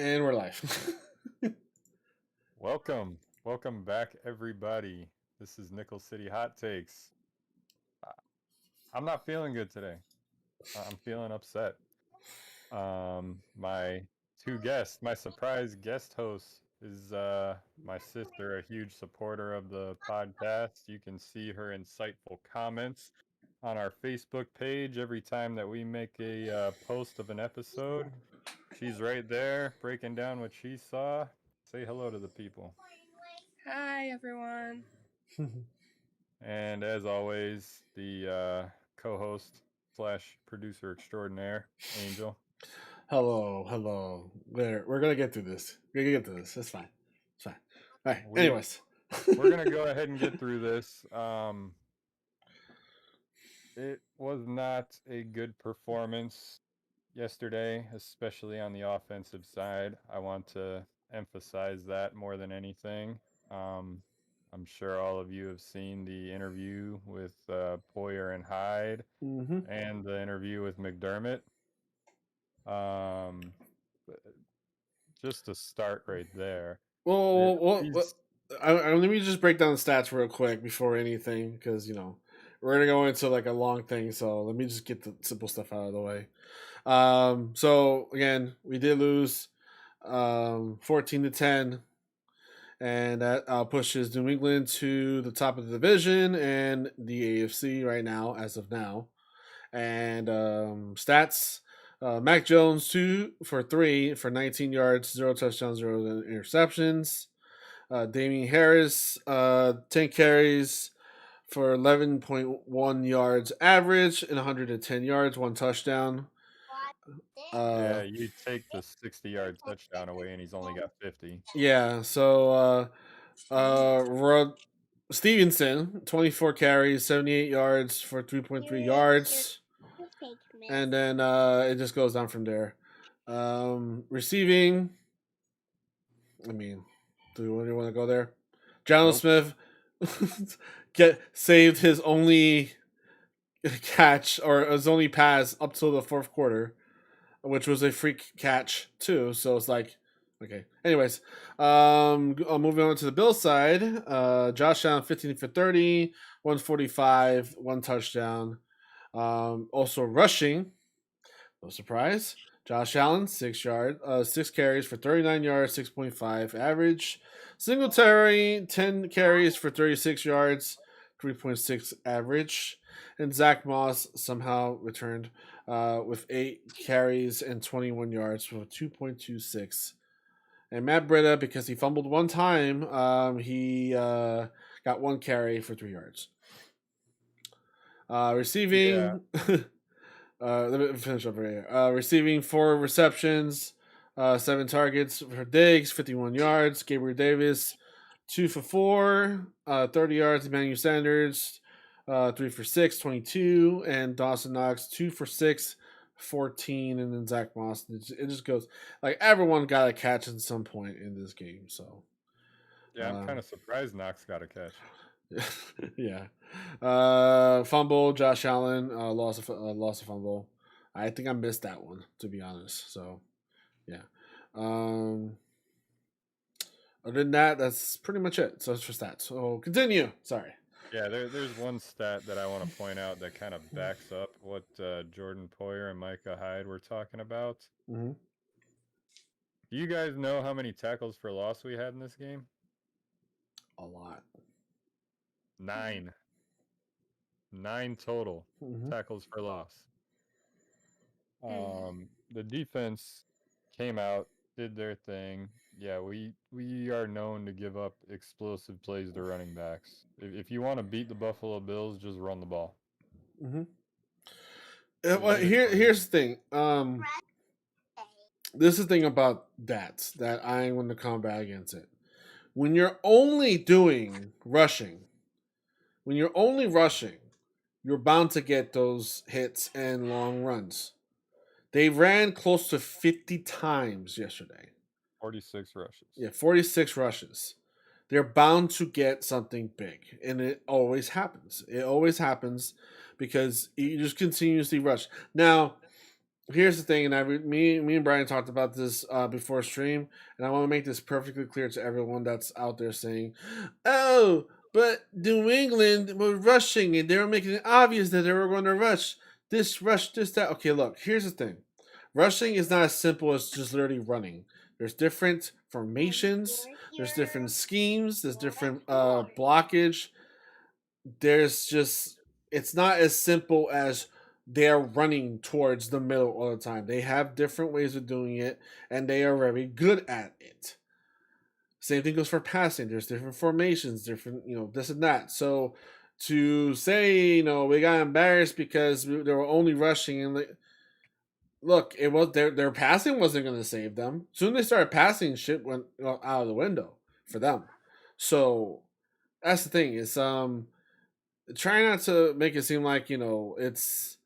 And we're live. Welcome back, everybody. This is Nickel City Hot Takes. I- I'm not feeling good today. I'm feeling upset. My my surprise guest host is my sister, a huge supporter of the podcast. You can see her insightful comments on our Facebook page every time that we make a post of an episode. She's right there breaking down what she saw. Say hello to the people. Hi, everyone. And as always, the co-host slash producer extraordinaire, Angel. hello. We're gonna get through this. We're gonna get through this. It's fine. It's fine. All right. We Anyways. we're gonna go ahead and get through this. It was not a good performance yesterday, especially on the offensive side. I want to emphasize that more than anything. Um, I'm sure all of you have seen the interview with Poyer and Hyde Mm-hmm. and the interview with McDermott. Um, just to start right there, Well, these let me just break down the stats real quick before anything, because we're gonna go into like a long thing. So let me just get the simple stuff out of the way. So again, we did lose 14-10, and that pushes New England to the top of the division and the AFC right now, as of now. And stats: Mac Jones 2 for 3 for 19 yards, 0 touchdowns, 0 interceptions. Damian Harris 10 carries for 11.1 yards average and 110 yards, 1 touchdown. yeah, you take the 60-yard touchdown away, and he's only got 50. Yeah, so Rod Stevenson, 24 carries, 78 yards for 3.3 yards. And then it just goes down from there. Receiving, I mean, do you really want to go there? Jalen Nope. Smith saved his only catch, or his only pass up till the fourth quarter, which was a freak catch too. So it's like, okay. Anyways, moving on to the Bills side. Josh Allen 15 for 30, 145, 1 touchdown. Also rushing, no surprise. Josh Allen 6 carries for 39 yards, 6.5 average. Singletary 10 carries for 36 yards, 3.6 average. And Zach Moss somehow returned with 8 carries and 21 yards for 2.26. And Matt Breida, because he fumbled one time, he got 1 carry for 3 yards. Yeah, Receiving, let me finish up right here. Receiving 4 receptions, 7 targets for Diggs, 51 yards. Gabriel Davis, 2 for 4, 30 yards. Emmanuel Sanders, 3 for 6, 22. And Dawson Knox, 2 for 6, 14. And then Zach Moss. It just goes like everyone got a catch at some point in this game. So, yeah, I'm kind of surprised Knox got a catch. yeah. Fumble. Josh Allen lost a fumble. I think I missed that one, to be honest. So yeah. Um, Other than that, that's pretty much it. So it's for stats. So continue. Sorry. Yeah, there's one stat that I want to point out that kind of backs up what Jordan Poyer and Micah Hyde were talking about. Mm-hmm. Do you guys know how many tackles for loss we had in this game? A lot. 9. 9 total Mm-hmm. tackles for loss. The defense came out, did their thing. Yeah, we are known to give up explosive plays to running backs. If you want to beat the Buffalo Bills, just run the ball. Mm-hmm. It Well, is what it is. here's the thing. This is the thing about that I'm going to combat against it. When you're only doing rushing, when you're only rushing, you're bound to get those hits and long runs. They ran close to 50 times yesterday. 46 rushes. Yeah, 46 rushes. They're bound to get something big, and it always happens. It always happens because you just continuously rush. Now, here's the thing, and me and Brian talked about this before stream, and I want to make this perfectly clear to everyone that's out there saying, "Oh, but New England were rushing and they were making it obvious that they were going to rush this, that." Okay, look, here's the thing: rushing is not as simple as just literally running. There's different formations, there's different schemes, there's different blockage. There's just it's not as simple as they're running towards the middle all the time. They have different ways of doing it, and they are very good at it. Same thing goes for passing. There's different formations, different this and that. So to say we got embarrassed because they were only rushing and look, it was their passing wasn't going to save them. Soon they started passing, shit went out of the window for them. So that's the thing. Is try not to make it seem like it's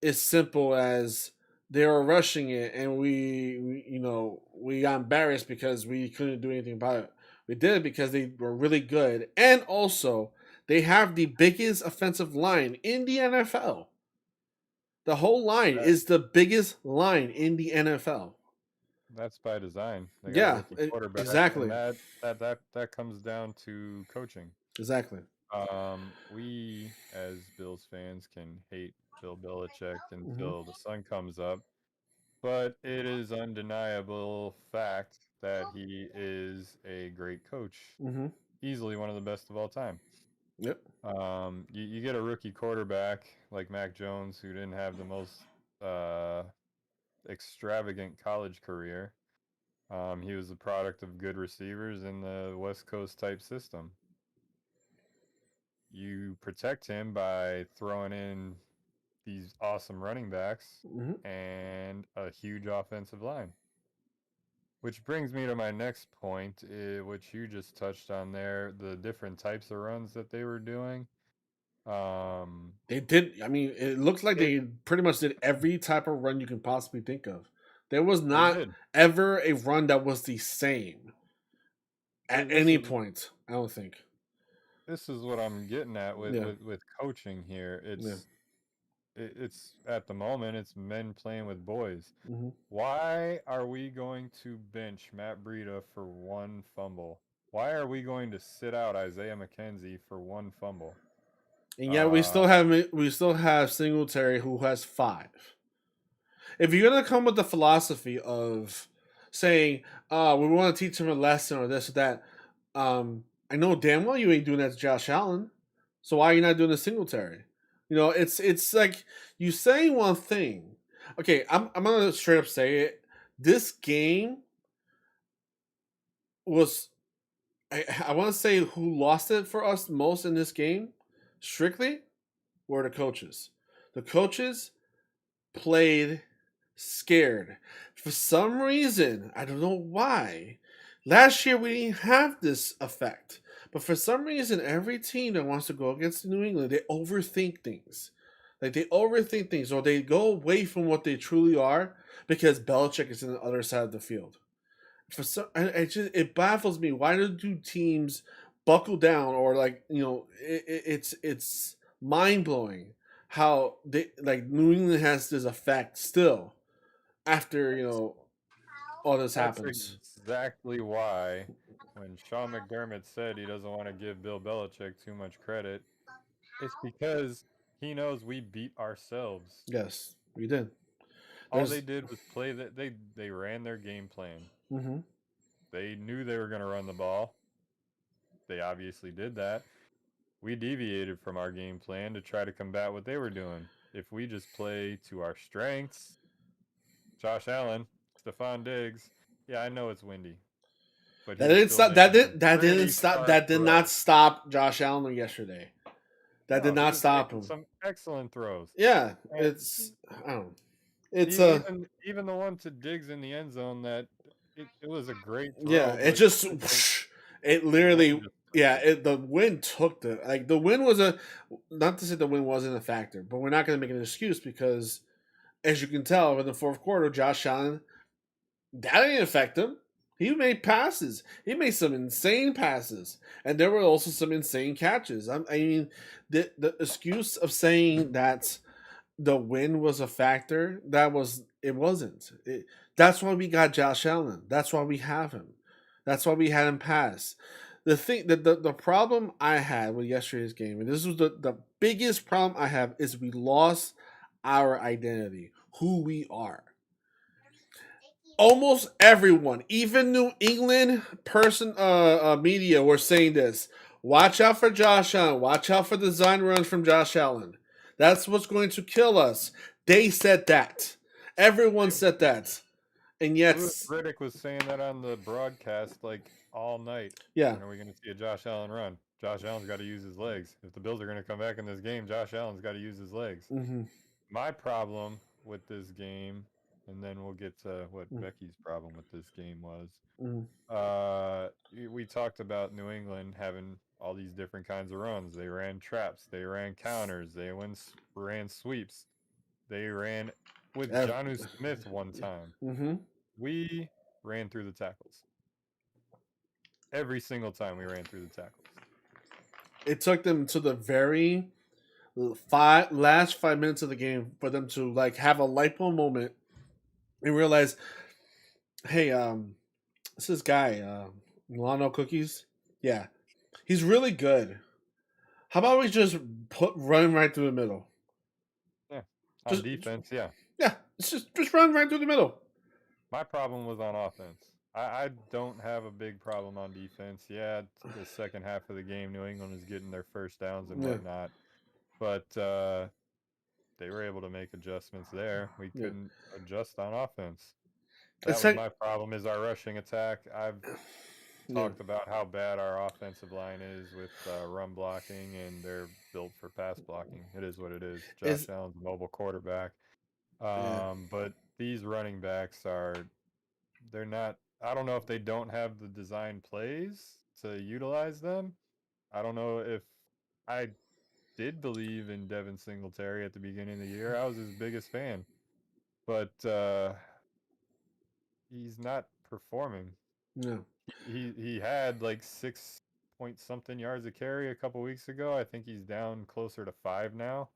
as simple as they were rushing it and we got embarrassed because we couldn't do anything about it. We did it because they were really good, and also they have the biggest offensive line in the NFL. The whole line is the biggest line in the NFL. That's by design. They got Yeah, a rookie quarterback, exactly. and that comes down to coaching. Exactly. We as Bills fans can hate Bill Belichick Mm-hmm. until the sun comes up, but it is undeniable fact that he is a great coach, Mm-hmm. easily one of the best of all time. Yep. You get a rookie quarterback like Mac Jones, who didn't have the most uh, extravagant college career. He was a product of good receivers in the West Coast type system. You protect him by throwing in these awesome running backs Mm-hmm. and a huge offensive line. Which brings me to my next point, which you just touched on there, the different types of runs that they were doing. They did. I mean, it looks like It they pretty much did every type of run you can possibly think of. There was they not did. ever a run that was the same at This any is point. I don't think. what I'm getting at with Yeah. coaching here. Yeah. It's at the moment it's men playing with boys. Mm-hmm. Why are we going to bench Matt Breida for one fumble? Why are we going to sit out Isaiah McKenzie for one fumble? And yet Uh, we still have Singletary who has 5. If you're gonna come with the philosophy of saying, we want to teach him a lesson or this or that, I know damn well you ain't doing that to Josh Allen. So why are you not doing the Singletary? It's like you saying one thing. Okay, I'm gonna straight up say it. This game was I want to say who lost it for us most in this game, strictly, were the coaches. The coaches played scared. For some reason, I don't know why. Last year we didn't have this effect. But for some reason, every team that wants to go against New England, they overthink things. Like they overthink things or they go away from what they truly are because Belichick is on the other side of the field. For some, it baffles me. Why do teams buckle down or it's mind blowing how they like New England has this effect still after all this that's happens. exactly why when Sean McDermott said he doesn't want to give Bill Belichick too much credit, it's because he knows we beat ourselves. Yes, we did. All they There's did was play that they ran their game plan. mm-hmm. They knew they were going to run the ball. They obviously did that. We deviated from our game plan to try to combat what they were doing. If we just play to our strengths, Josh Allen, Stephon Diggs, yeah, I know it's windy, but That he's didn't still stop. making some That didn't pretty stop. smart That did not throws. stop Josh Allen yesterday. That did No, he not was stop making him. some excellent throws. Yeah, And it's I don't know. It's even the one to Diggs in the end zone that it was a great yeah. throw, It but just it the wind literally just took yeah. it. The wind took the wind was a not to say the wind wasn't a factor, but we're not going to make an excuse because as you can tell in the fourth quarter, Josh Allen that didn't affect him. He made passes. He made some insane passes, and there were also some insane catches. I mean, the excuse of saying that the win was a factor, it wasn't. That's why we got Josh Allen. That's why we have him. That's why we had him pass. The problem I had with yesterday's game, and this was the biggest problem I have, is we lost our identity, who we are. Almost everyone, even New England media, were saying this. Watch out for Josh Allen. Watch out for design runs from Josh Allen. That's what's going to kill us. They said that. Everyone said that. And yet, Louis Riddick was saying that on the broadcast like all night. yeah. When are we going to see a Josh Allen run? Josh Allen's got to use his legs. If the Bills are going to come back in this game, Josh Allen's got to use his legs. Mm-hmm. My problem with this game, and then we'll get to what Becky's problem with this game was. We talked about New England having all these different kinds of runs. They ran traps. They ran counters. They ran sweeps. They ran with Jonnu Smith one time. Mm-hmm. We ran through the tackles. Every single time we ran through the tackles. It took them to the very last 5 minutes of the game for them to like have a light bulb moment and realize, hey, this guy, Milano Cookies, yeah, he's really good. How about we just run right through the middle? Yeah, on defense, yeah. Yeah, it's just run right through the middle. My problem was on offense. I don't have a big problem on defense. Yeah, the second half of the game, New England is getting their first downs and whatnot. But they were able to make adjustments there. We couldn't adjust on offense. That was my problem, is our rushing attack. I've talked about how bad our offensive line is with run blocking, and they're built for pass blocking. It is what it is. Josh Allen's a mobile quarterback. But these running backs they're not, I don't know if they don't have the design plays to utilize them. I don't know if I did believe in Devin Singletary at the beginning of the year. I was his biggest fan. But he's not performing. No. He had like 6 point something yards a carry a couple weeks ago. I think he's down closer to 5 now.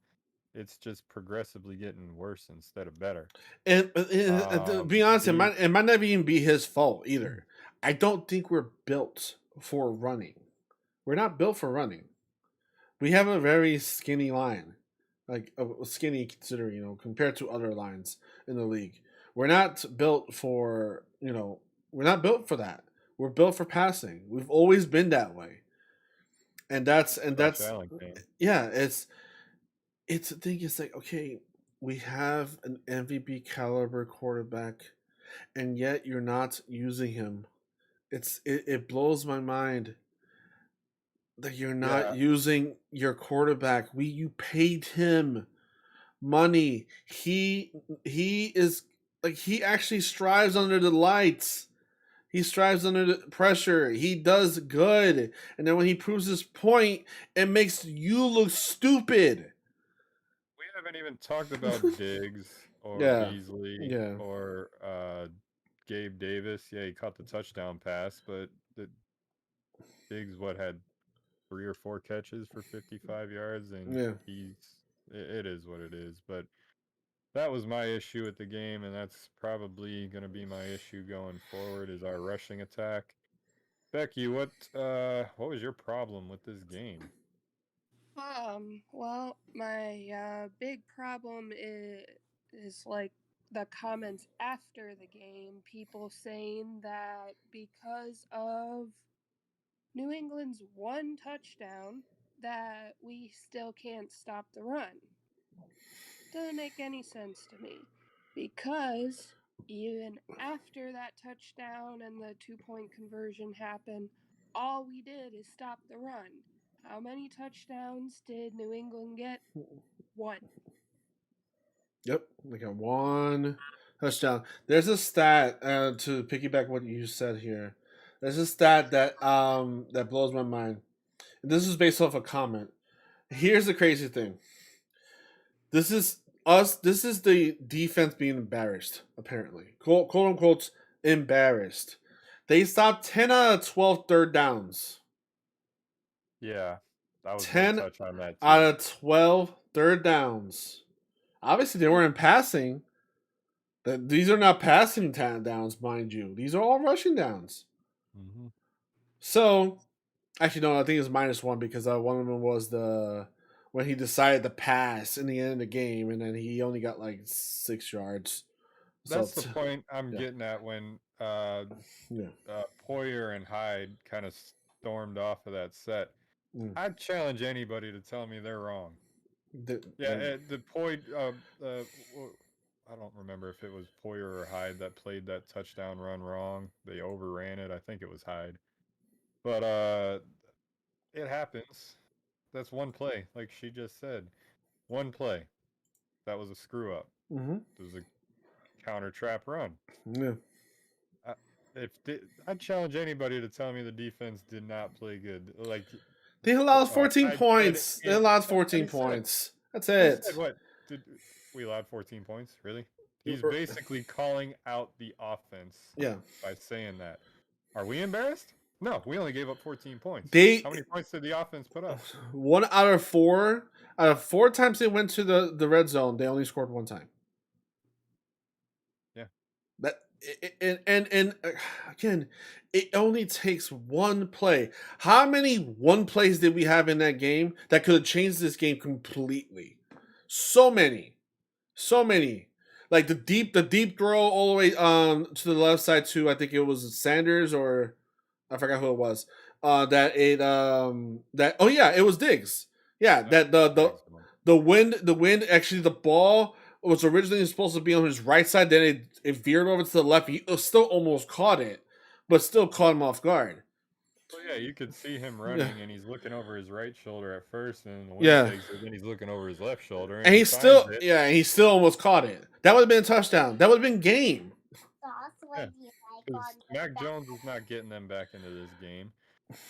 It's just progressively getting worse instead of better. And to be honest, it might not even be his fault either. I don't think we're built for running. We're not built for running. We have a very skinny line, like skinny considering, compared to other lines in the league. We're not built for, we're not built for that. We're built for passing. We've always been that way. And that's yeah, it's the thing is like, okay, we have an MVP caliber quarterback, and yet you're not using him. It blows my mind that you're not using your quarterback. You paid him money. He is like, he actually strives under the lights. He strives under the pressure. He does good. And then when he proves his point, it makes you look stupid. We haven't even talked about Diggs or Beasley or Gabe Davis. Yeah, he caught the touchdown pass, but Diggs had 3 or 4 catches for 55 yards, and it is what it is. But that was my issue with the game, and that's probably going to be my issue going forward, is our rushing attack. Becky, what was your problem with this game? Well, my big problem is like the comments after the game, people saying that because of New England's one touchdown that we still can't stop the run. Doesn't make any sense to me, because even after that touchdown and the 2-point conversion happened, all we did is stop the run. How many touchdowns did New England get? 1. Yep, like a 1 touchdown. There's a stat to piggyback what you said here. There's a stat that that blows my mind. And this is based off a comment. Here's the crazy thing. This is the defense being embarrassed, apparently. Quote unquote embarrassed. They stopped 10 out of 12 third downs. Yeah, that was 10 touch on that too. out of 12 third downs. Obviously, they weren't passing. These are not passing downs, mind you. These are all rushing downs. Mm-hmm. So, actually, no, I think it's -1 because one of them was the when he decided to pass in the end of the game, and then he only got like 6 yards. So, That's the point I'm yeah. getting at when Yeah. Poyer and Hyde kind of stormed off of that set. Mm. I'd challenge anybody to tell me they're wrong. The, Yeah, the Poy, I don't remember if it was Poyer or Hyde that played that touchdown run wrong. They overran it. I think it was Hyde. But it happens. That's one play, like she just said. One play. That was a screw up. mm-hmm. It was a counter trap run. Yeah. I, I'd challenge anybody to tell me the defense did not play good. Like They allowed 14 Hyde said, points. They allowed that's what 14 he said. points. That's He it. said what? Did we allowed 14 points? Really? He's basically calling out the offense Yeah. by saying that. Are we embarrassed? No, we only gave up 14 points. How many points did the offense put up? 1 out of 4. Out of 4 times they went to the red zone, they only scored 1 time. Yeah. That and again, it only takes one play. How many one plays did we have in that game that could have changed this game completely? So many. Like the deep throw all the way to the left side to I think it was Sanders or I forgot who it was. That oh yeah, it was Diggs. Yeah, that the wind actually the ball was originally supposed to be on his right side, then it veered over to the left. He still almost caught it, but still caught him off guard. Well, yeah, you could see him running, and he's looking over his right shoulder at first, and the Yeah. wind takes it. Then he's looking over his left shoulder, And he still finds it. he still almost caught it. That would have been a touchdown. That would have been game. Yeah. Mac Jones is not getting them back into this game.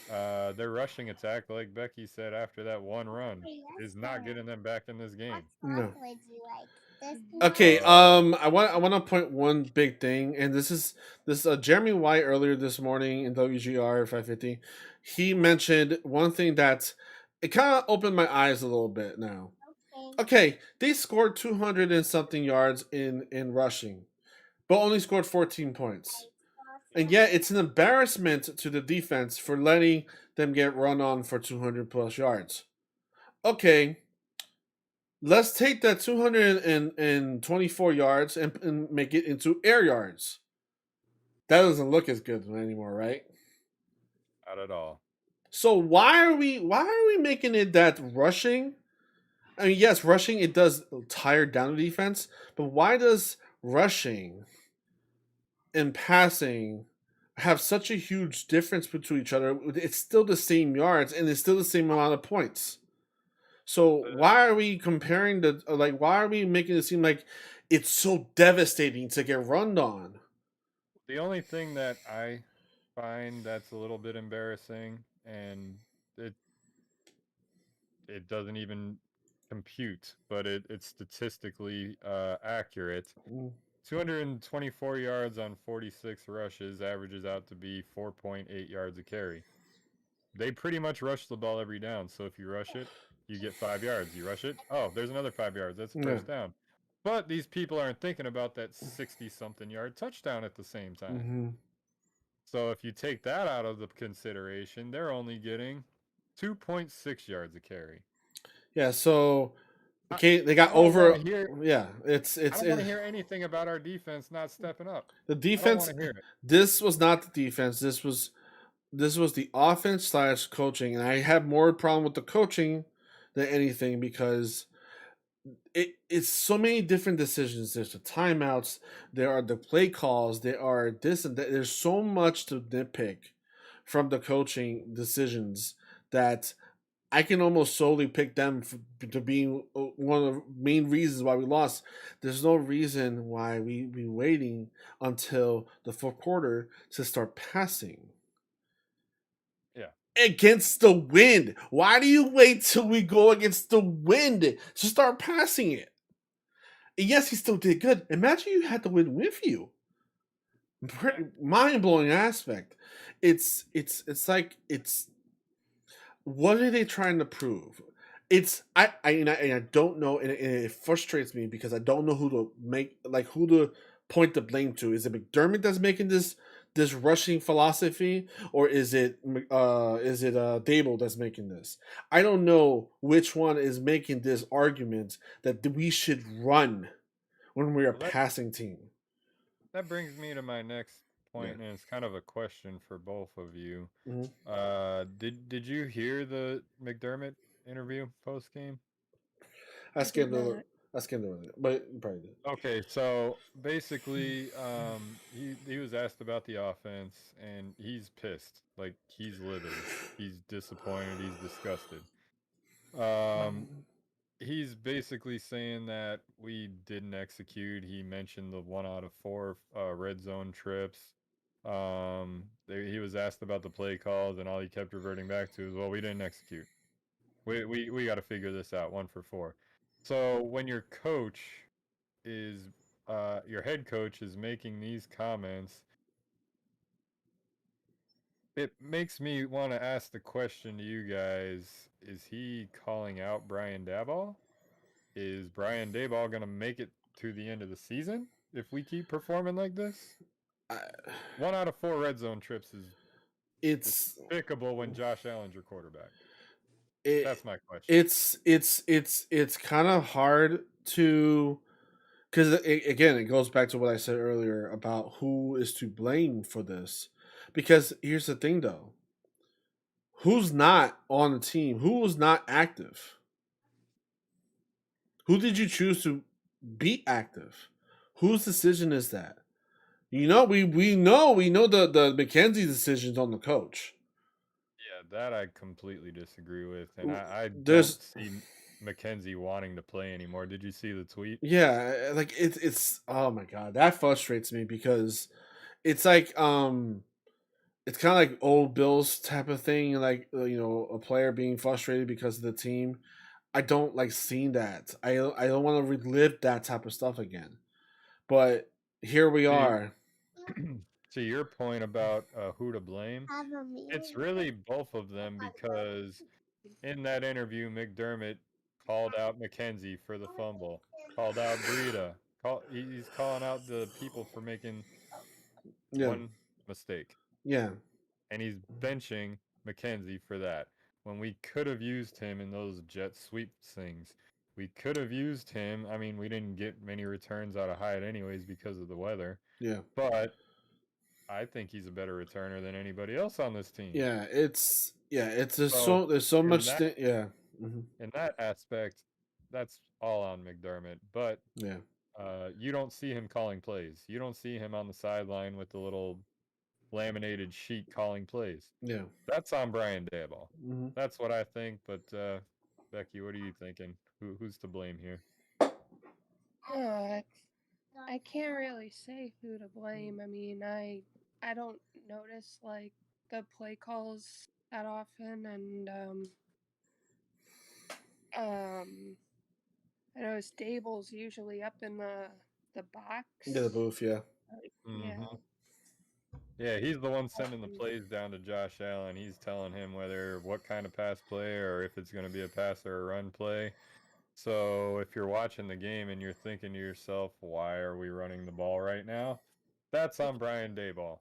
Their rushing attack, like Becky said after that one run, is not getting them back in this game. No. Okay, I want to point one big thing, and this is Jeremy White earlier this morning in WGR 550. He mentioned one thing that it kind of opened my eyes a little bit now. Okay, they scored 200 and something yards in rushing, but only scored 14 points. And yet it's an embarrassment to the defense for letting them get run on for 200 plus yards. Okay, let's take that 224 yards and make it into air yards. That doesn't look as good anymore, right? Not at all. So why are we making it that rushing? I mean, yes, rushing it does tire down the defense, but why does rushing and passing have such a huge difference between each other? It's still the same yards and it's still the same amount of points. So why are we comparing why are we making it seem like it's so devastating to get run on? The only thing that I find that's a little bit embarrassing, and it doesn't even compute, but it's statistically accurate. 224 yards on 46 rushes averages out to be 4.8 yards a carry. They pretty much rush the ball every down. So if you rush it, you get 5 yards. You rush it, oh, there's another 5 yards. That's a first down. But these people aren't thinking about that 60-something yard touchdown at the same time. Mm-hmm. So if you take that out of the consideration, they're only getting 2.6 yards a carry. Yeah, so okay, they got over. Yeah, it's. I don't want to hear anything about our defense not stepping up. The defense. This was not the defense. This was the offense / coaching, and I have more problem with the coaching than anything because it's so many different decisions. There's the timeouts, there are the play calls, there are this and that. There's so much to nitpick from the coaching decisions that I can almost solely pick them to being one of the main reasons why we lost. There's no reason why we be waiting until the fourth quarter to start passing. Yeah. Against the wind. Why do you wait till we go against the wind to start passing it? And yes, he still did good. Imagine you had the wind with you. Mind-blowing aspect. It's like what are they trying to prove? I don't know, and it frustrates me because I don't know who to point the blame to. Is it McDermott that's making this rushing philosophy, or is it Dable that's making this? I don't know which one is making this argument that we should run when we're a Well, that passing team. that brings me to my next Yeah. point, and it's kind of a question for both of you. Hmm. Did you hear the McDermott interview post game? I I did skimmed over. not. I skimmed over it, but you probably did. Okay, so basically, he was asked about the offense, and he's pissed, like he's livid, he's disappointed, he's disgusted. Um, he's basically saying that we didn't execute. He mentioned the 1 out of 4 red zone trips. He was asked about the play calls, and all he kept reverting back to is, "Well, we didn't execute. We got to figure this out. 1 for 4." So when is your head coach is making these comments, it makes me want to ask the question to you guys: is he calling out Brian Daboll? Is Brian Daboll going to make it to the end of the season if we keep performing like this? I, 1 out of 4 red zone trips is it's despicable when Josh Allen's your quarterback. it, That's my question. it's kind of hard to, because again, it goes back to what I said earlier about who is to blame for this. Because here's the thing, though: who's not on the team? Who was not active? Who did you choose to be active? Whose decision is that? We know the McKenzie decision's on the coach. Yeah, that I completely disagree with, and I don't There's see McKenzie wanting to play anymore. Did you see the tweet? Yeah, like it's oh my god, that frustrates me because it's like it's kind of like old Bills type of thing, like a player being frustrated because of the team. I don't like seeing that. I don't want to relive that type of stuff again. But here we See, are. to your point about who to blame, it's really both of them because in that interview, McDermott called out McKenzie for the fumble, called out Breida. He's calling out the people for making Yeah, one mistake, yeah, and he's benching McKenzie for that. When we could have used him in those jet sweep things, we could have used him. I mean, we didn't get many returns out of Hyatt anyways because of the weather, yeah, but I think he's a better returner than anybody else on this team. yeah. It's there's So so in much. that Yeah, hmm, in that aspect, that's all on McDermott. But yeah, you don't see him calling plays. You don't see him on the sideline with the little laminated sheet calling plays. yeah. That's on Brian Daboll. Hmm. That's what I think. But Becky, what are you thinking? Who's to blame here? Uh, I can't really say who to blame. I mean, I don't notice like the play calls that often, and um, I know Stable's usually up in the Yeah, the box. booth. Yeah, Yeah, Mm-hmm. Yeah, he's the one sending the um, plays down to Josh Allen. He's telling him what kind of pass play or if it's going to be a pass or a run play. So if you're watching the game and you're thinking to yourself, why are we running the ball right now? That's on Brian Dayball.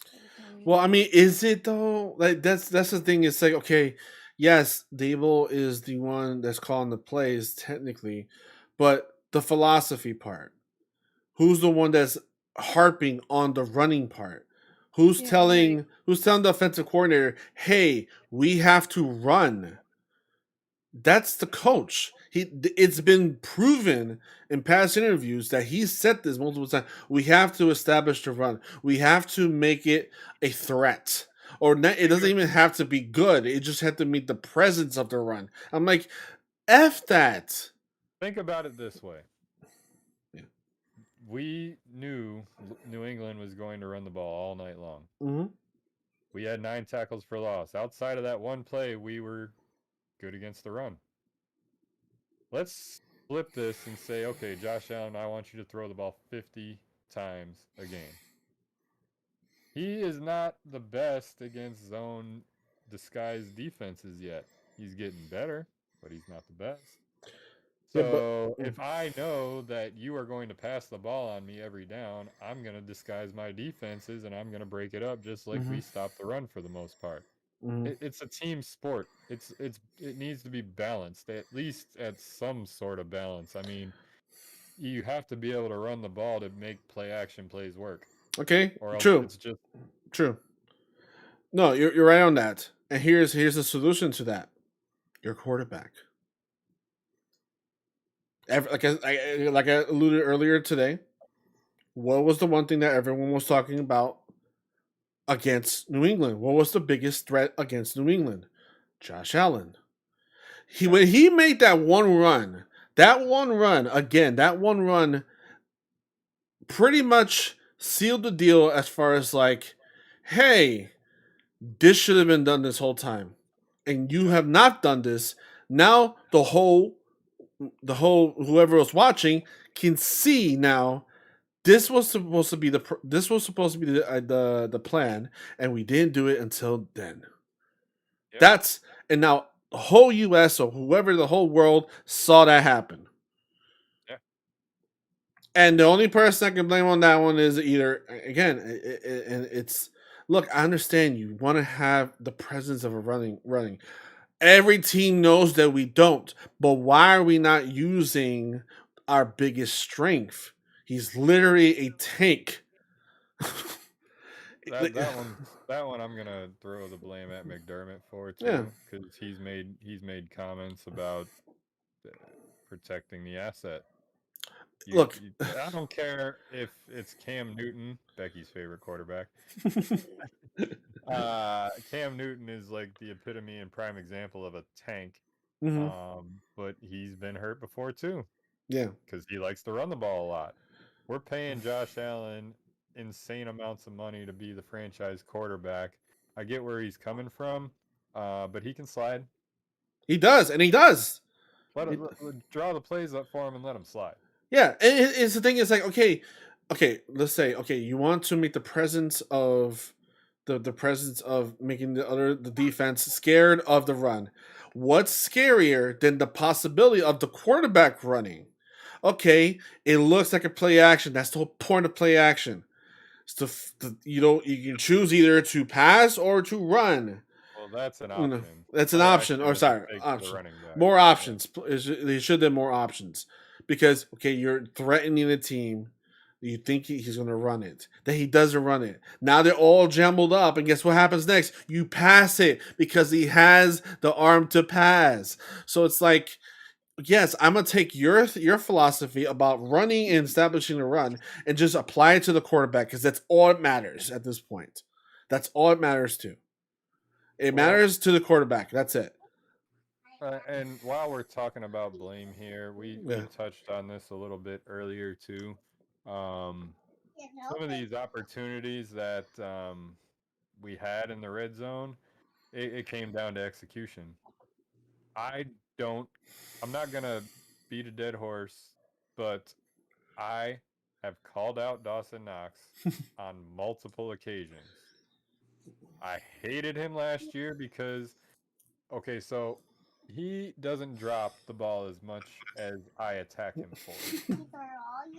okay. well, I mean, is it though? Like that's the thing. It's like, okay, yes, Dable is the one that's calling the plays technically, but the philosophy part. Who's the one that's harping on the running part? Who's Yeah, right. telling the offensive coordinator, "Hey, we have to run." That's the coach. It's been proven in past interviews that he said this multiple times. We have to establish the run. We have to make it a threat. Or not, it Think doesn't of, even have to be good. It just had to meet the presence of the run. I'm like, F that. think about it this way. Yeah. We knew New England was going to run the ball all night long. Mm-hmm. We had 9 tackles for loss. Outside of that one play, we were good against the run. Let's flip this and say, okay, Josh Allen, I want you to throw the ball 50 times a game. He is not the best against zone disguised defenses yet. He's getting better. but he's not the best. Yeah, but So if I know that you are going to pass the ball on me every down, I'm going to disguise my defenses and I'm going to break it up just like mm-hmm, we stopped the run for the most part. mm-hmm. It's a team sport. It needs to be balanced, at least at some sort of balance. I mean, you have to be able to run the ball to make play action plays work, Okay, or else true, it's just true. No, you're right on that. And here's the solution to that: your quarterback. Like I alluded earlier today, what was the one thing that everyone was talking about against New England? What was the biggest threat against New England? Josh Allen. yeah, When he made that one run pretty much sealed the deal as far as like, hey, this should have been done this whole time, and you yeah, have not done this. Now the whole whoever was watching can see now this was supposed to be the plan, and we didn't do it until then. yep, That's and now the whole U.S. or whoever the whole world saw that happen. yeah. And the only person I can blame on that one is either again, and it's look. I understand you want to have the presence of a running. Every team knows that we don't, but why are we not using our biggest strength? He's literally a tank. That one I'm gonna throw the blame at McDermott for Yeah, too, because he's made comments about uh, protecting the asset. look. I don't care if it's Cam Newton, Becky's favorite quarterback. Cam Newton is like the epitome and prime example of a tank. Hmm. But he's been hurt before too, Yeah, because he likes to run the ball a lot. We're paying Josh Allen insane amounts of money to be the franchise quarterback. I get where he's coming from, but he can slide. he does, and he does. It- Draw the plays up for him and let him slide. yeah, and it's the thing is like okay, let's say okay, you want to make the presence of making the defense scared of the run. What's scarier than the possibility of the quarterback running? Okay, it looks like a play action. That's the whole point of play action. It's you can choose either to pass or to run. Well, that's an You know, option. that's an Play option. action Or is a sorry, fake to the option. running back. More Yeah. options. They should have more options because okay, you're threatening the team. You think he's going to run it. Then he doesn't run it. Now they're all jumbled up, and guess what happens next? You pass it because he has the arm to pass. So it's like, yes, I'm gonna take your philosophy about running and establishing a run and just apply it to the quarterback because that's all that matters at this point. That's all it matters to. It Well, matters to the quarterback. That's it. and while we're talking about blame here, we Yeah. touched on this a little bit earlier too. Um, some of these opportunities that we had in the red zone, it came down to execution. I don't. I'm not gonna beat a dead horse, but I have called out Dawson Knox on multiple occasions. I hated him last year because okay, so he doesn't drop the ball as much as I attack him for it.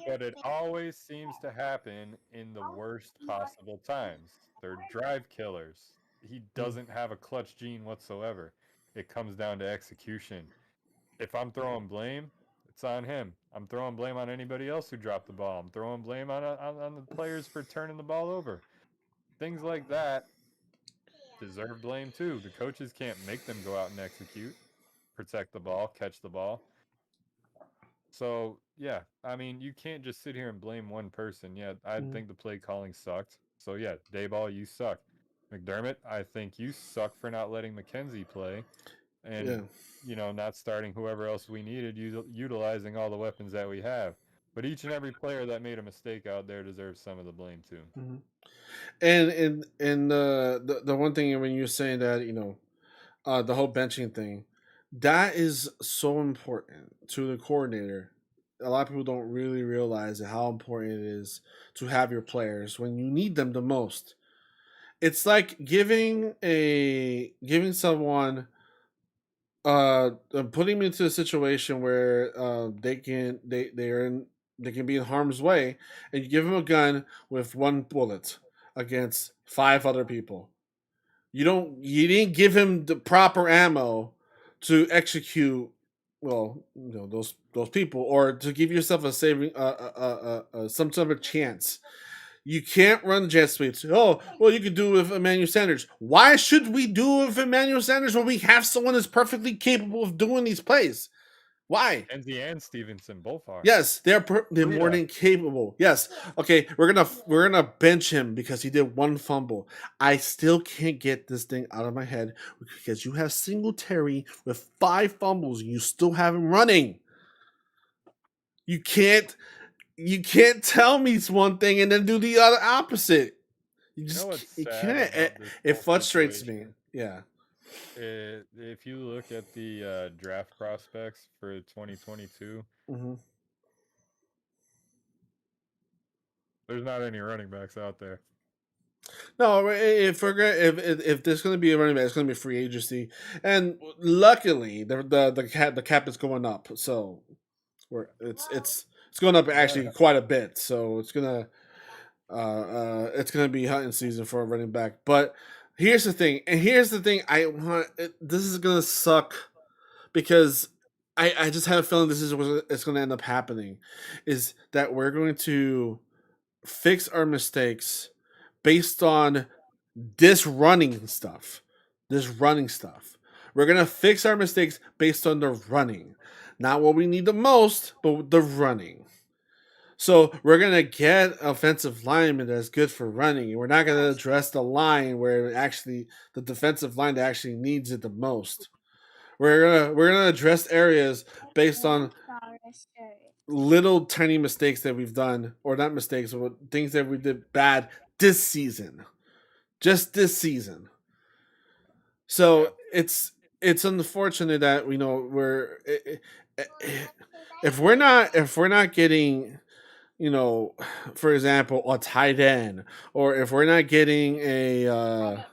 But it always seems to happen in the worst possible times. They're drive killers. He doesn't have a clutch gene whatsoever. It comes down to execution. If I'm throwing blame, it's on him. I'm throwing blame on anybody else who dropped the ball. I'm throwing blame on the players for turning the ball over. Things like that deserve blame too. The coaches can't make them go out and execute, protect the ball, catch the ball. So yeah, I mean, you can't just sit here and blame one person. Yeah, I think the play calling sucked. So yeah, Dayball, you suck. McDermott, I think you suck for not letting McKenzie play Yeah. and not starting whoever else we needed, utilizing all the weapons that we have. But each and every player that made a mistake out there deserves some of the blame too. Mm-hmm. And the one thing when you're saying that the whole benching thing, that is so important to the coordinator. A lot of people don't really realize how important it is to have your players when you need them the most. It's like giving someone putting them into a situation where they can be in harm's way, and you give them a gun with one bullet against five other people. You didn't give him the proper ammo to execute, well, those people, or to give yourself a saving some sort of chance. You can't run jet sweeps. Oh, well, you could do it with Emmanuel Sanders. Why should we do it with Emmanuel Sanders when we have someone that's perfectly capable of doing these plays? Why? Enzi and Stevenson both are. Yes, they're more Rita. than capable. Yes, okay, we're gonna bench him because he did one fumble. I still can't get this thing out of my head because you have Singletary with 5 fumbles and you still have him running. You can't tell me it's one thing and then do the other opposite. You know what's You sad can't. about this It whole frustrates me. situation? Yeah. If you look at the draft prospects for 2022, Mm-hmm. there's not any running backs out there. No, if there's going to be a running back, it's going to be free agency, and luckily the cap is going up, so it's going up actually Yeah. quite a bit. So it's gonna be hunting season for a running back. But here's the thing, and here's the thing. This is gonna suck because I just have a feeling this is what it's going to end up happening, is that we're going to fix our mistakes based on this running stuff. This running stuff. We're going to fix our mistakes based on the running. Not what we need the most, but the running. So we're going to get offensive linemen that's good for running. We're not going to address the line where actually the defensive line that actually needs it the most. We're gonna address areas based on little tiny mistakes that we've done, or not mistakes, but things that we did bad this season, just this season. So it's unfortunate that if we're not getting, for example, a tight end, or if we're not getting a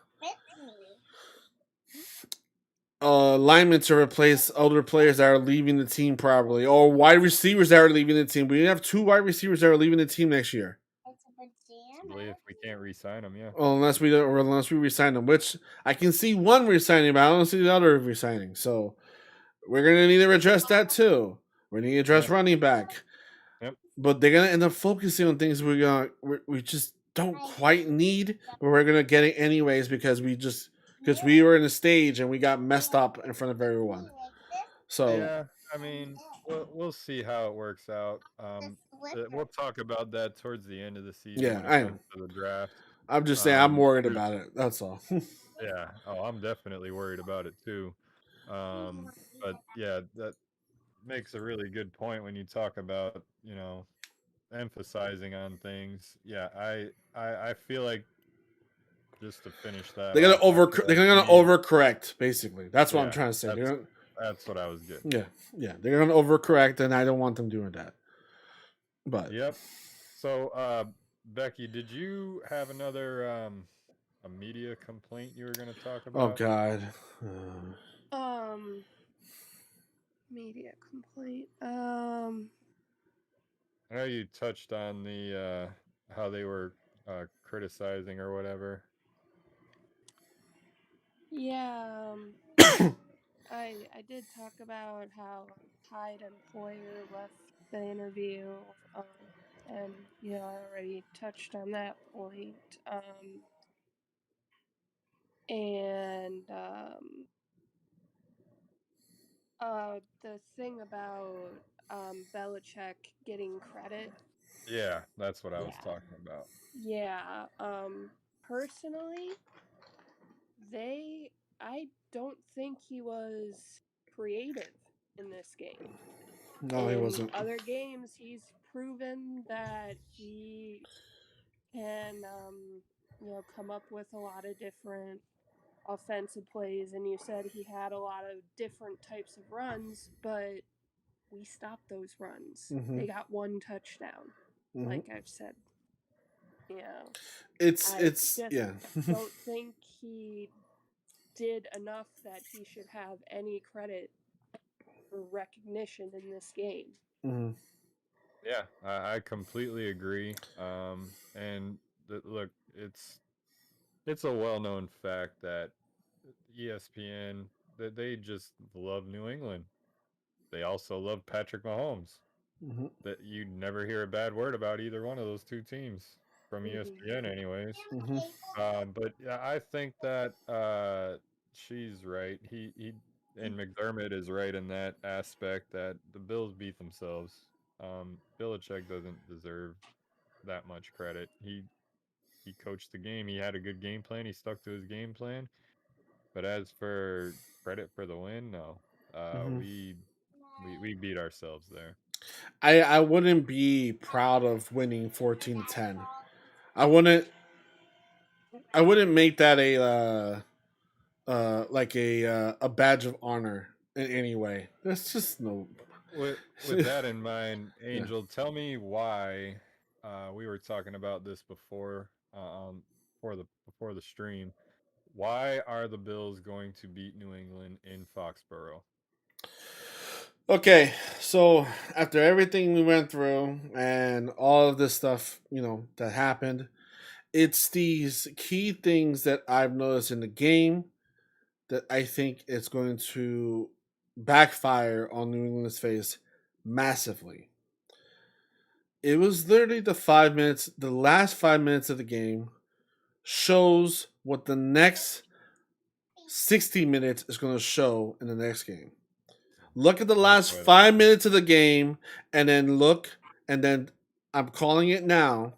linemen to replace older players that are leaving the team probably, or wide receivers that are leaving the team. We have 2 wide receivers that are leaving the team next year. Possibly if we can't re-sign them, yeah. Well, unless we resign them, which I can see one resigning, but I don't see the other resigning. So we're gonna need to address that too. We need to address Yeah. running back, Yep. but they're gonna end up focusing on things we just don't quite need, but we're gonna get it anyways because we were in a stage and we got messed up in front of everyone. So Yeah, I mean, we'll see how it works out. We'll talk about that towards the end of the season yeah, when it I know. comes to the draft. I'm just saying I'm worried There's about it. That's all. Yeah. Oh, I'm definitely worried about it too. But yeah, that makes a really good point when you talk about, emphasizing on things. Yeah, I feel like just to finish that off, I feel They're like gonna we overcorrect. Basically, that's what I'm yeah, trying to say. that's what I was getting Yeah, at. yeah, they're gonna overcorrect, and I don't want them doing that. But Yep. So, Becky, did you have another a media complaint you were going to talk oh about? god, Media complaint. I know you touched on the how they were criticizing or whatever. Yeah. I did talk about how Tide employer left the interview. And I already touched on that point. And the thing about Belichick getting credit. Yeah, that's what I was Yeah. talking about. Yeah. Personally, I don't think he was creative in this game. no, he In wasn't. other games, he's proven that he can, come up with a lot of different offensive plays. And you said he had a lot of different types of runs, but we stopped those runs. Mm-hmm. They got one touchdown, Mm-hmm. like I've said. I It's just yeah. don't think he did enough that he should have any credit or recognition in this game. Mm-hmm. Yeah, I completely agree. And look, it's a well-known fact that ESPN that they just love New England. They also love Patrick Mahomes. Mm-hmm. That you never hear a bad word about either one of those two teams from ESPN, anyways. Mm-hmm. But yeah, I think that she's right. He and McDermott is right in that aspect that the Bills beat themselves. Belichick doesn't deserve that much credit. He coached the game. He had a good game plan. He stuck to his game plan. But as for credit for the win, no. Uh, Mm-hmm. we we beat ourselves there. I wouldn't be proud of winning 14-10. I wouldn't I wouldn't make that like a badge of honor in any way. That's just no. With that in mind, Yeah. Angel, tell me why we were talking about this before before the stream. Why are the Bills going to beat New England in Foxborough? Okay, so after everything we went through and all of this stuff, that happened, it's these key things that I've noticed in the game that I think it's going to backfire on New England's face massively. It was literally the last 5 minutes of the game shows what the next 60 minutes is going to show in the next game. Look at the Like last what? 5 minutes of the game, and then I'm calling it now.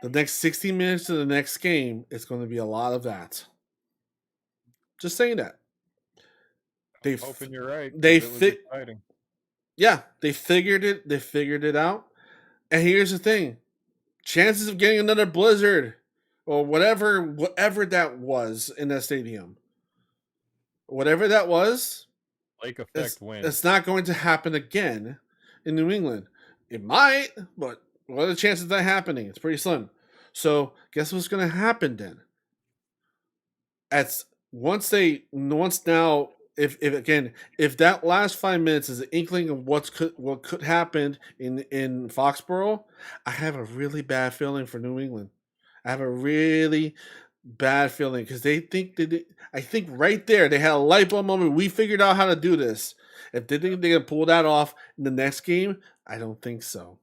The next 60 minutes of the next game, it's going to be a lot of that. Just saying that. They I'm hoping you're right they because it was fit. exciting. Yeah, they figured it. They figured it out. And here's the thing: chances of getting another blizzard or whatever that was in that stadium, whatever that was, Lake it's effect win. it's not going to happen again in New England. It might, but what are the chances of that happening? It's pretty slim. So guess what's going to happen then? At once now, if that last 5 minutes is an inkling of what could happen in Foxborough, I have a really bad feeling for New England. I have a really bad feeling because I think right there they had a light bulb moment. We figured out how to do this. If they think they can pull that off in the next game, I don't think so.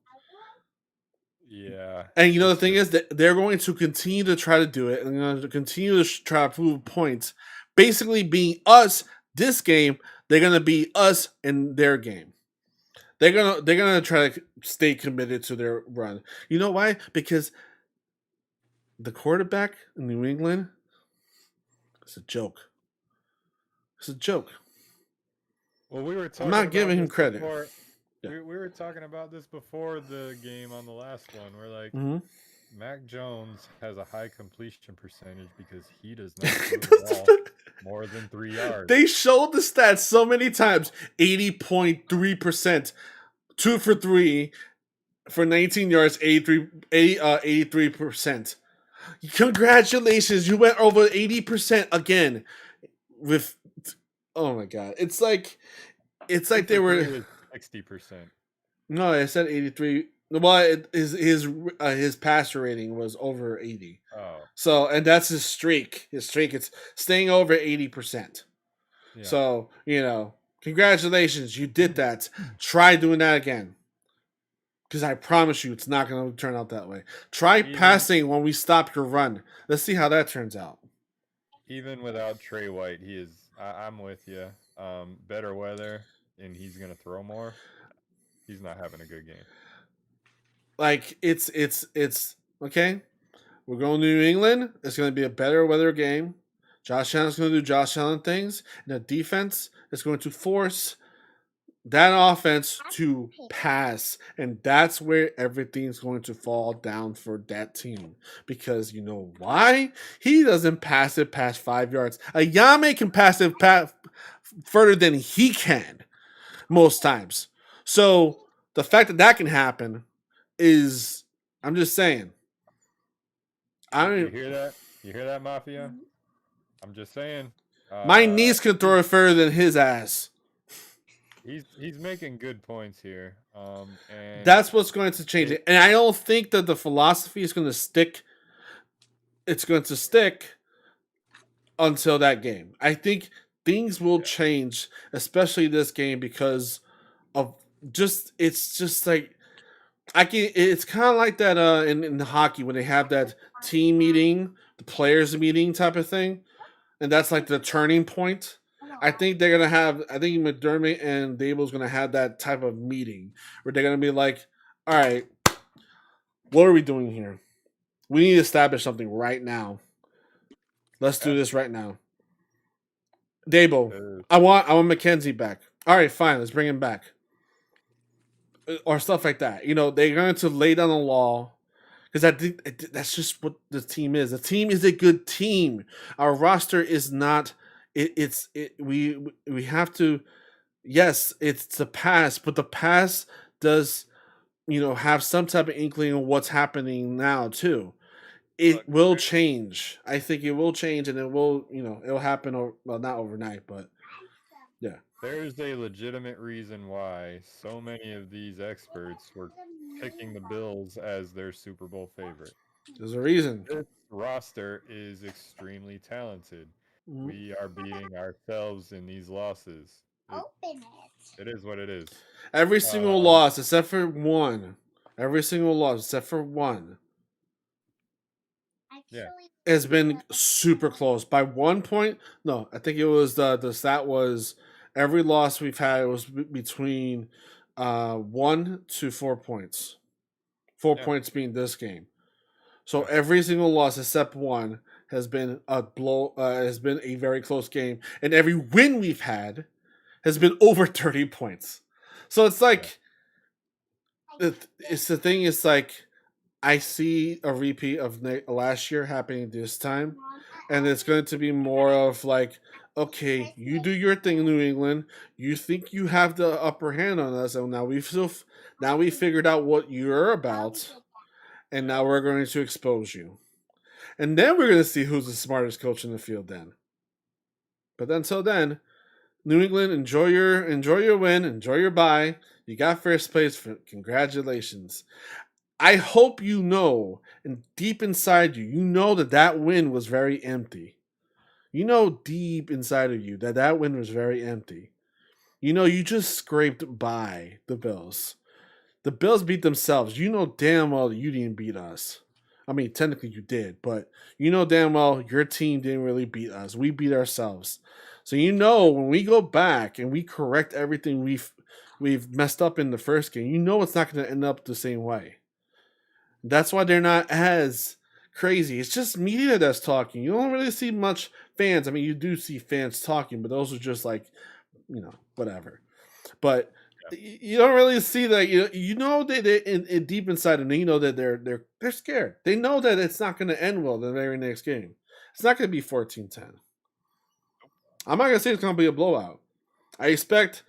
Yeah, And the it's thing just is that they're going to continue to try to do it, and they're going to continue to try to prove points. Basically, being us this game, they're going to be us in their game. They're gonna try to stay committed to their run. You know why? Because the quarterback in New England is a joke. It's a joke. well, we were I'm talking not about giving him this credit. before. Yeah. We were talking about this before the game on the last one. We're like, Mm-hmm. Mac Jones has a high completion percentage because he does not throw the ball more than 3 yards. They showed the stats so many times. 80.3%, 2 for 3 for 19 yards, 83%. Congratulations, you went over 80% again. With oh my god, it's like they were 60%. no, I said 83. Well, his passer rating was over 80. Oh, So, and that's his streak. His streak, it's staying over 80%. yeah. So, congratulations, you did that. Try doing that again. Because I promise you, it's not going to turn out that way. Try passing when we stop your run. Let's see how that turns out. Even without Trey White, he is. I'm with you. Better weather, and he's gonna throw more. He's not having a good game. Like it's okay. We're going to New England. It's going to be a better weather game. Josh Allen's going to do Josh Allen things. And the defense is going to force that offense to pass. And that's where everything's going to fall down for that team. Because you know why? He doesn't pass it past 5 yards. Ayame can pass it further than he can most times. So the fact that that can happen is, I'm just saying. You hear that? You hear that, Mafia? I'm just saying. My niece can throw it further than his ass. He's making good points here. And That's what's going to change it. And I don't think that the philosophy is going to stick. It's going to stick until that game. I think things will change, especially this game, because of it's just like it's kind of like that in hockey when they have that team meeting, the players meeting type of thing, and that's like the turning point. I think they're gonna have. I think McDermott and Dable's gonna have that type of meeting where they're gonna be like, "All right, what are we doing here? We need to establish something right now. Let's do this right now." Dable, I want McKenzie back. All right, fine, let's bring him back, or stuff like that. They're going to lay down the law because I think that's just what the team is. The team is a good team. Our roster is not. We have to. Yes, it's the past, but the past does have some type of inkling of what's happening now too. It will change. I think it will change, and it will it'll happen. Well, not overnight, but yeah. There's a legitimate reason why so many of these experts were picking the Bills as their Super Bowl favorite. There's a reason. This roster is extremely talented. Mm-hmm. We are beating ourselves in these losses. It is what it is. Every single loss except for one. Every single loss except for one. Yeah. Has been super close by 1 point. No, I think it was the stat was every loss we've had was between 1 to 4 points. 4 points being this game. So every single loss except one has been has been a very close game, and every win we've had has been over 30 points. So it's like it's the thing. It's like I see a repeat of last year happening this time, and it's going to be more of like, okay, you do your thing, New England. You think you have the upper hand on us, and now we figured out what you're about, and now we're going to expose you, and then we're going to see who's the smartest coach in the field. Then, but until then, New England, enjoy your win, enjoy your bye. You got first place. Congratulations. I hope you know, and deep inside you, that win was very empty. Deep inside of you that win was very empty. You just scraped by the Bills. The Bills beat themselves. You know damn well that you didn't beat us. I mean, technically you did, but you know damn well your team didn't really beat us. We beat ourselves. So when we go back and we correct everything we've messed up in the first game, it's not going to end up the same way. That's why they're not as crazy. It's just media that's talking. You don't really see much fans. I mean, you do see fans talking, but those are just like, whatever. But you don't really see that. They in deep inside, and that they're scared. They know that it's not going to end well the very next game. It's not going to be 14-10. I'm not going to say it's going to be a blowout. I expect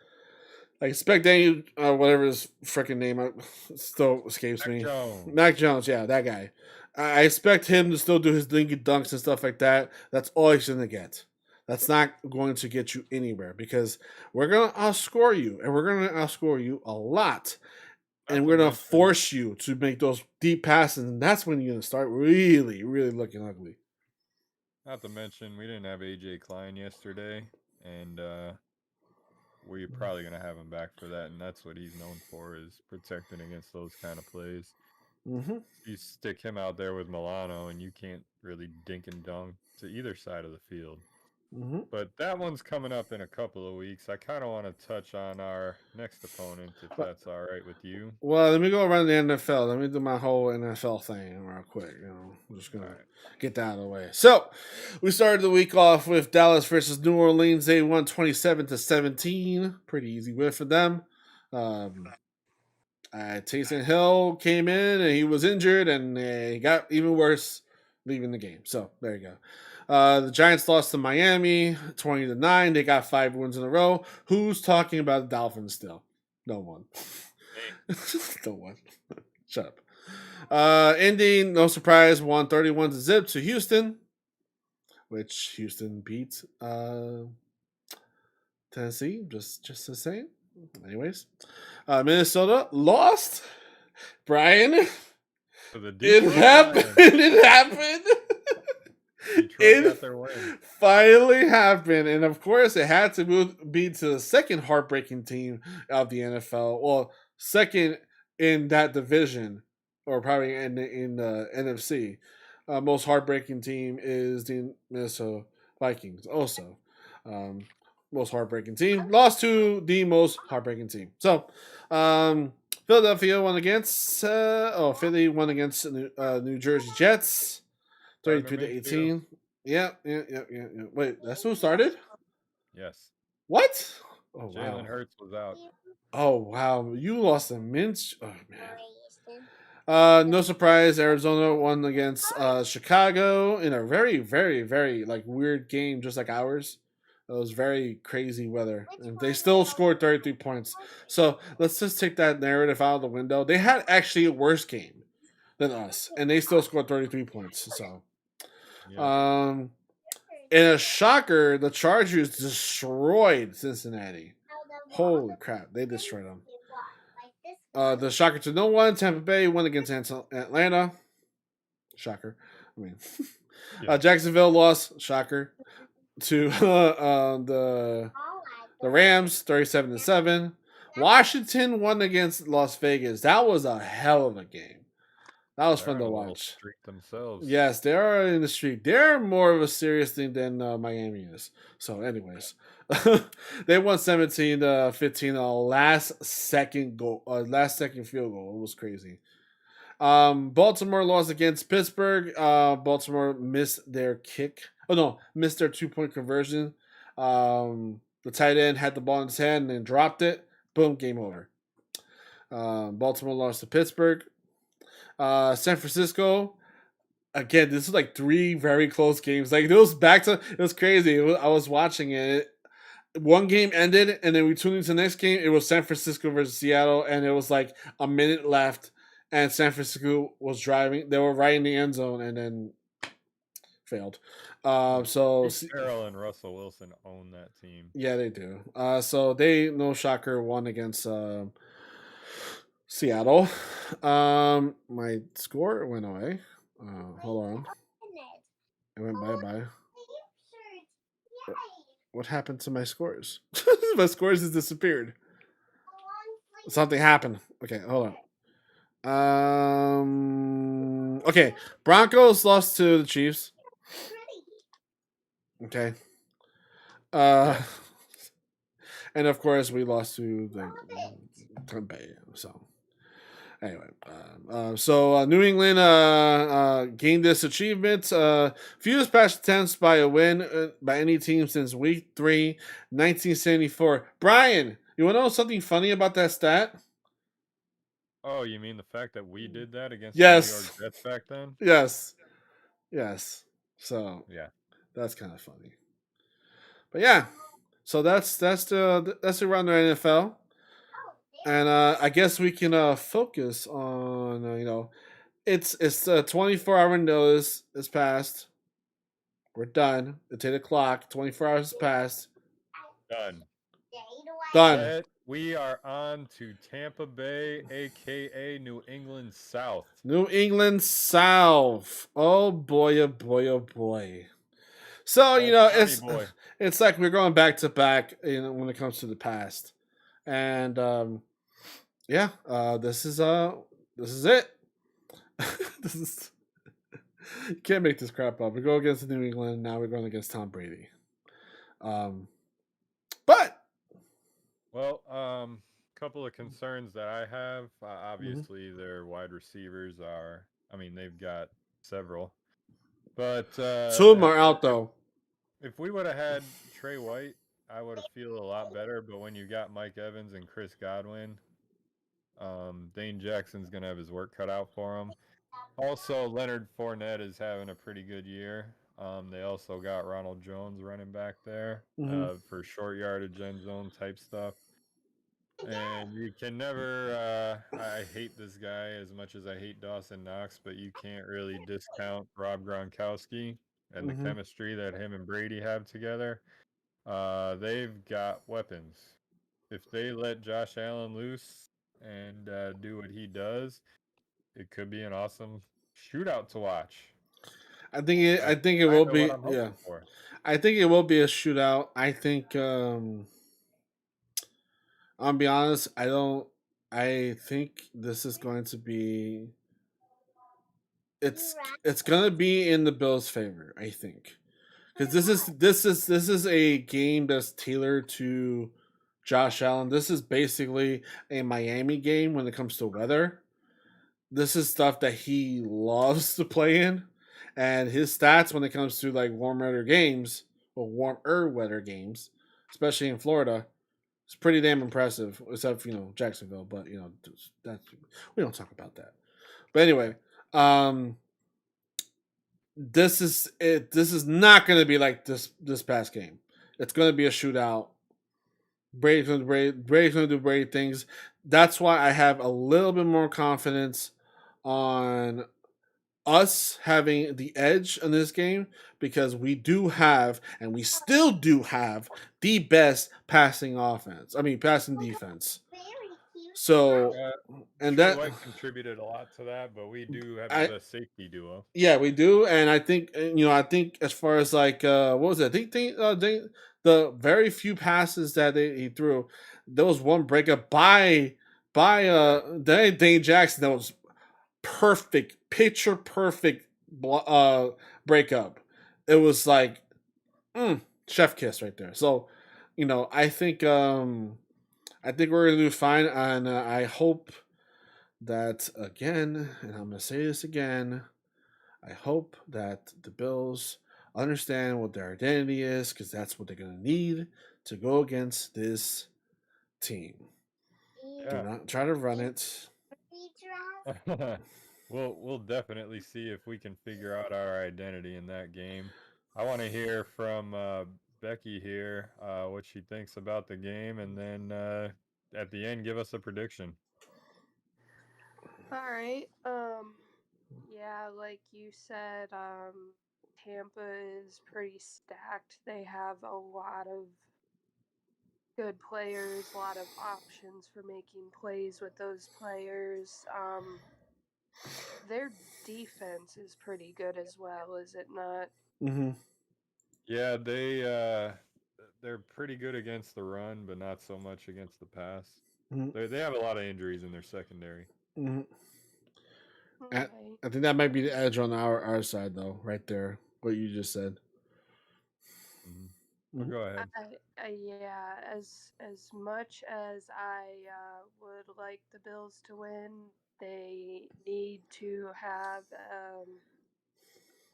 Daniel, whatever his freaking name still escapes me. Mac Jones, yeah, that guy. I expect him to still do his dinky dunks and stuff like that. That's all he's going to get. That's not going to get you anywhere because we're going to outscore you, and we're going to outscore you a lot. And we're going to force you to make those deep passes, and that's when you're going to start really, really looking ugly. Not to mention, we didn't have AJ Klein yesterday, and we're probably going to have him back for that, and that's what he's known for, is protecting against those kind of plays. Mm-hmm. You stick him out there with Milano, and you can't really dink and dunk to either side of the field. Mm-hmm. But that one's coming up in a couple of weeks. I kind of want to touch on our next opponent, if that's all right with you. Well, let me go around the NFL. Let me do my whole NFL thing real quick. I'm just going to get that out of the way. So, we started the week off with Dallas versus New Orleans. They won 27-17. Pretty easy win for them. Taysom Hill came in, and he was injured, and he got even worse leaving the game. So, there you go. The Giants lost to Miami 20-9. They got 5 wins in a row. Who's talking about the Dolphins still? No one. No one. Shut up. Indy, no surprise, won 31-0 to Houston. which Houston beat Tennessee. Just the same. Anyways, Minnesota lost. Brian, For the it Detroit happened. Lions. It happened. Detroit got their win. Finally happened, and of course, it had to be to the second heartbreaking team of the NFL. Well, second in that division, or probably in the NFC. Most heartbreaking team is the Minnesota Vikings. Also, most heartbreaking team lost to the most heartbreaking team. So, Philadelphia won against. Philly won against New Jersey Jets. Gardner 33 to Minshew. 18. Yeah. Wait, that's who started? Yes. What? Oh, wow. Jalen Hurts was out. Oh, wow. You lost a mince. Oh, man. No surprise, Arizona won against Chicago in a very, very, very like weird game, just like ours. It was very crazy weather, and they still scored 33 points. So let's just take that narrative out of the window. They had actually a worse game than us, and they still scored 33 points. So, Yeah. in a shocker, the Chargers destroyed Cincinnati. Holy crap, they destroyed them. The shocker to no one, Tampa Bay won against Atlanta. Shocker. I mean, Yeah. Jacksonville lost. Shocker to the Rams, 37 to 7. Washington won against Las Vegas. That was a hell of a game. That was They're fun on to a little watch. streak themselves. Yes, they are in the streak. They're more of a serious thing than Miami is. So, anyways, they won 17 to 15 on a last second field goal. It was crazy. Baltimore lost against Pittsburgh. Baltimore missed their kick. Oh no, missed their 2-point conversion. The tight end had the ball in his hand and then dropped it. Boom, game over. Baltimore lost to Pittsburgh. San Francisco. Again, this is like 3 very close games. Like it was crazy. I was watching it. One game ended, and then we tuned into the next game. It was San Francisco versus Seattle, and it was like a minute left, and San Francisco was driving. They were right in the end zone, and then failed. So Pete Carroll and Russell Wilson own that team. yeah, they do. So they, no shocker, won against Seattle. My score went away. Hold on. It went bye. What happened to my scores? My scores has disappeared. Something happened. Okay, hold on. Okay, Broncos lost to the Chiefs. Okay. And of course we lost to the Tampa Bay. So anyway, New England gained this achievement. Fewest pass attempts by a win by any team since Week 3, 1974. Brian, you want to know something funny about that stat? Oh, you mean the fact that we did that against Yes. the New York Jets back then? Yes. So yeah, that's kind of funny. But yeah, so that's the round of NFL. And I guess we can focus on it's 24-hour notice is passed. We're done. It's 8:00. 24 hours has passed. done. Done. We are on to Tampa Bay, aka New England South. New England South. Oh boy! Oh boy! Oh boy! So it's like we're going back to back when it comes to the past, and this is it. This is you can't make this crap up. We go against New England. Now we're going against Tom Brady. But couple of concerns that I have. Obviously, their wide receivers are. I mean, they've got several, but 2 of them are out though. If we would have had Trey White, I would have feel a lot better. But when you got Mike Evans and Chris Godwin, Dane Jackson's gonna have his work cut out for him. Also, Leonard Fournette is having a pretty good year. They also got Ronald Jones running back there for short yardage end zone type stuff. And you can never, I hate this guy as much as I hate Dawson Knox, but you can't really discount Rob Gronkowski. and the Mm-hmm. chemistry that him and Brady have together, they've got weapons. If they let Josh Allen loose and do what he does, it could be an awesome shootout to watch. I think it. I That's think it kind will of what be. I'm Yeah, hoping for. I think it will be a shootout. I think. I'll be honest. I don't. I think this is going to be. It's gonna be in the Bills' favor. I think because this is a game that's tailored to Josh Allen. This is basically a Miami game when it comes to weather. This is stuff that he loves to play in, and his stats when it comes to like warm weather games or warmer weather games, especially in Florida, it's pretty damn impressive. Except for, Jacksonville, but that's we don't talk about that. But Yeah. anyway, this is it. This is not going to be like this past game. It's going to be a shootout. Brady's going to do Brady things. That's why I have a little bit more confidence on us having the edge in this game because we do have and we still do have the best passing offense. I mean, passing defense. So, Uh, and Trey that White contributed a lot to that, but we do have the I best safety duo. yeah, we do, and I think I think as far as like what was it? I think the very few passes that he threw, there was one breakup by Yeah. Dane Jackson that was perfect, picture perfect breakup. It was like chef kiss right there. So, I think we're gonna do fine, and I hope that again, and I'm gonna say this again. I hope that the Bills understand what their identity is because that's what they're gonna need to go against this team. Do Yeah. not try to run it. We'll definitely see if we can figure out our identity in that game. I want to hear from Becky here what she thinks about the game, and then at the end give us a prediction. All right. Yeah, like you said, Tampa is pretty stacked. They have a lot of good players, a lot of options for making plays with those players. Their defense is pretty good as well, is it not? Mm-hmm. Yeah, they're pretty good against the run, but not so much against the pass. Mm-hmm. They have a lot of injuries in their secondary. Mm-hmm. Okay. I think that might be the edge on our side, though, right there. What you just said. Mm-hmm. But Mm-hmm. go ahead. Yeah, as much as I would like the Bills to win, they need to have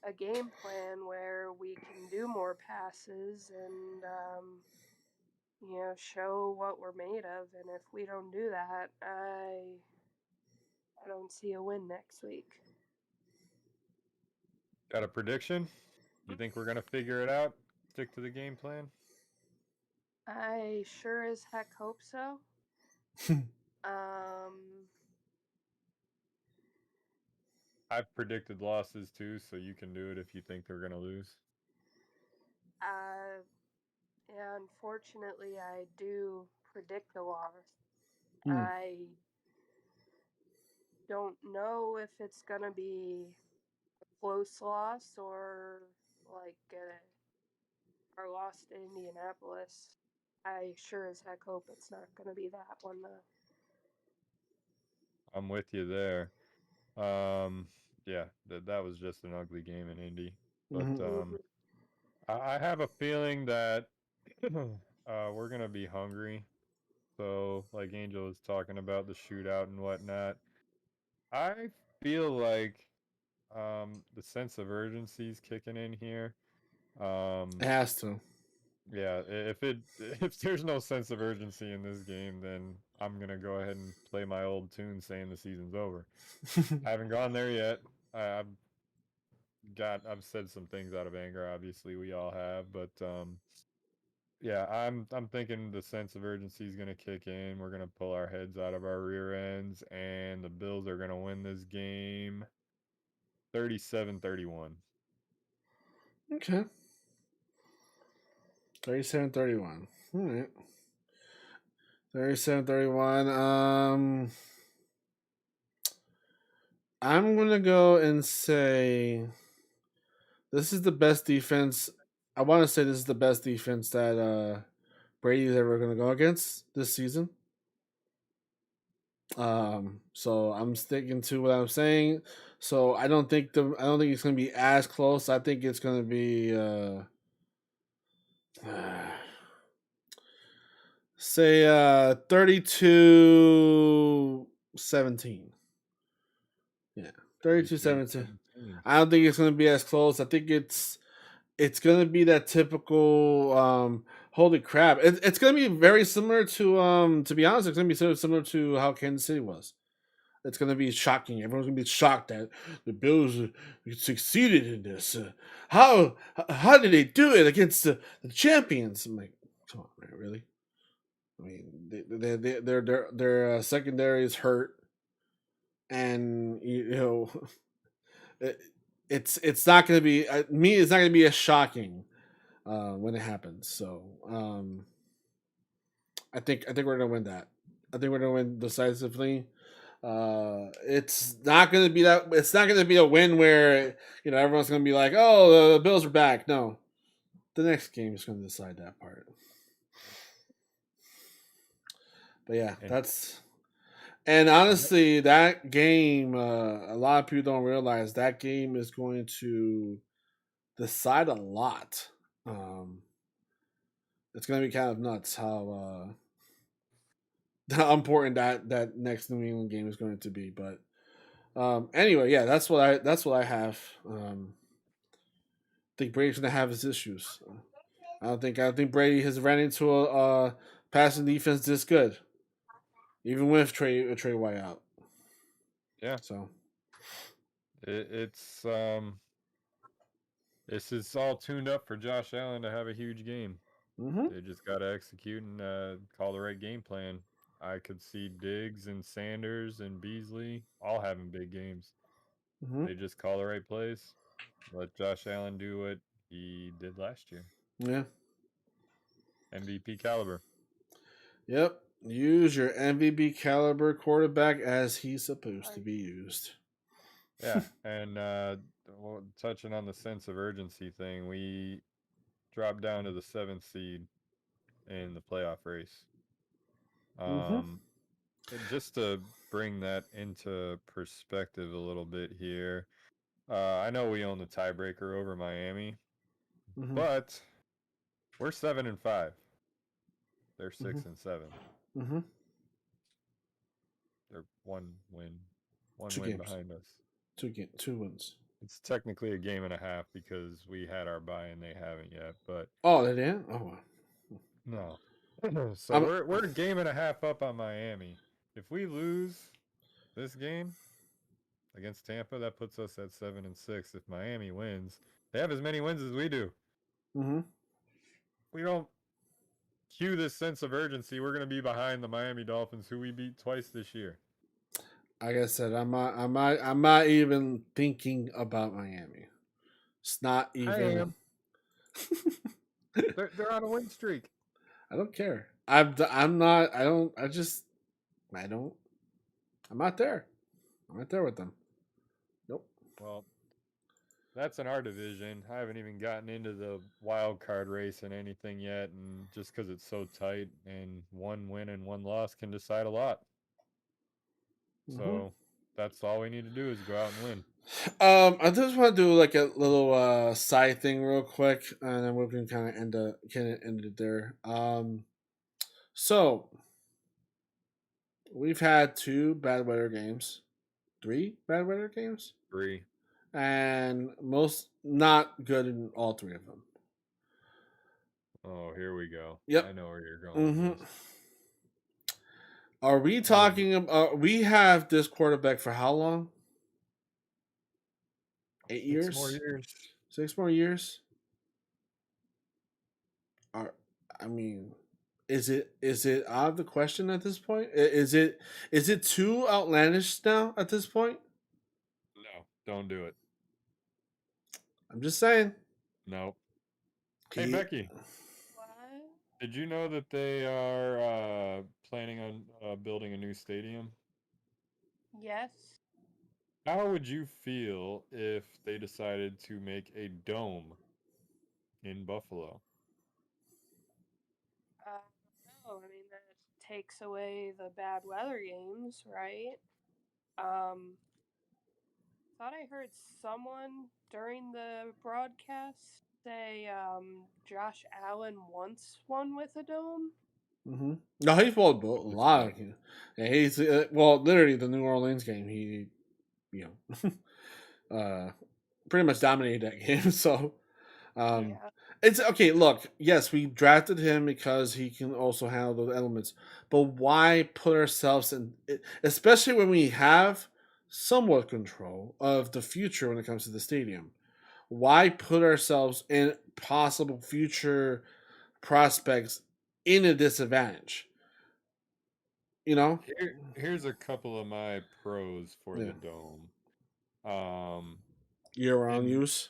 a game plan where we can do more passes and show what we're made of. And if we don't do that, I don't see a win next week. Got a prediction? You think we're gonna figure it out? Stick to the game plan? I sure as heck hope so. Um, I've predicted losses too, so you can do it if you think they're gonna lose. uh, Unfortunately, I do predict a loss. Mm. I don't know if it's gonna be a close loss or like our loss to Indianapolis. I sure as heck hope it's not gonna be that one though. I'm with you there. Um, yeah, that was just an ugly game in Indy. But Mm-hmm. Mhm. I have a feeling that we're gonna be hungry. So, like Angel was talking about the shootout and whatnot, I feel like the sense of urgency is kicking in here. It Um, has to. yeah, if it if there's no sense of urgency in this game, then I'm gonna go ahead and play my old tune saying the season's over. I haven't gone there yet. I've said some things out of anger. Obviously, we all have, but yeah, I'm thinking the sense of urgency is gonna kick in. We're gonna pull our heads out of our rear ends, and the Bills are gonna win this game 37-31. Okay. 37-31. All right. 37-31. I'm gonna go and say this is the best defense. I want to say this is the best defense that Brady's ever gonna go against this season. So I'm sticking to what I'm saying. So I don't think it's gonna be as close. I think it's gonna be say 32-17. Yeah, 32-17. 32-17. I don't think it's gonna be as close. I think it's gonna be that typical holy crap. It's gonna be very similar to be honest, it's gonna be similar to how Kansas City was. It's gonna be shocking. Everyone's gonna be shocked that the Bills succeeded in this. How did they do it against the champions? I'm like, come on, man, really? I mean, their secondary is hurt, and you know, it's not gonna be me. It's not gonna be as shocking when it happens. So I think we're gonna win that. I think we're gonna win decisively. It's not gonna be that. It's not gonna be a win where everyone's gonna be like, "Oh, the Bills are back." No, the next game is gonna decide that part. But yeah, and honestly, that game. A lot of people don't realize that game is going to decide a lot. It's gonna be kind of nuts how important that next New England game is going to be. But anyway, yeah, that's what I have. I think Brady's gonna have his issues. I think Brady has ran into a passing defense this good, even with Trey White out. Yeah. So it's this is all tuned up for Josh Allen to have a huge game. mm-hmm. They just got to execute and call the right game plan. I could see Diggs and Sanders and Beasley all having big games. Mm-hmm. They just call the right plays. Let Josh Allen do what he did last year. Yeah. MVP caliber. Yep. Use your MVP caliber quarterback as he's supposed to be used. Yeah, and touching on the sense of urgency thing, we dropped down to the 7th seed in the playoff race. Mm-hmm. Just to bring that into perspective a little bit here, I know we own the tiebreaker over Miami, Mm-hmm. but we're 7-5. They're 6 Mm-hmm. and 7. Mm-hmm. They're one win Two games. behind us. 2 wins. It's technically a game and a half because we had our bye and they haven't yet. But oh, they didn't. Oh, no. So we're a game and a half up on Miami. If we lose this game against Tampa, that puts us at 7 and 6. If Miami wins, they have as many wins as we do. Mm-hmm. We don't cue this sense of urgency. We're going to be behind the Miami Dolphins, who we beat twice this year. Like I said, I'm not even thinking about Miami. It's not even. I am. They're on a win streak. I don't care. I'm not. I don't. I just. I don't. I'm not there. I'm not there with them. Nope. Well, that's in our division. I haven't even gotten into the wild card race and anything yet, and just because it's so tight, and one win and one loss can decide a lot. So that's all we need to do is go out and win. I just want to do like a little side thing real quick, and then we can kind of end it there. So we've had 2 bad weather games, 3 bad weather games, 3, and most not good in all 3 of them. Oh, here we go. Yep. I know where you're going. Mm-hmm. Are we talking about? We have this quarterback for how long? 8 years. 6 more years. 6 more years. I mean, is it out of the question at this point? Is it too outlandish now at this point? No, don't do it. I'm just saying. Nope. Hey Becky, What? did you know that they are planning on building a new stadium? Yes. How would you feel if they decided to make a dome in Buffalo? No, I mean that takes away the bad weather games, right? Um, thought I heard someone during the broadcast say Josh Allen once won with a dome. Mm-hmm. No, he's won a With his lot. what? Yeah, he's well, literally the New Orleans game. He, you know, pretty much dominated that game. So, um, Yeah. it's okay. Look, yes, we drafted him because he can also handle those elements. But why put ourselves in, especially when we have somewhat control of the future when it comes to the stadium? Why put ourselves in possible future prospects in a disadvantage? You know? Here's a couple of my pros for Yeah. the dome. Um, Year round in use.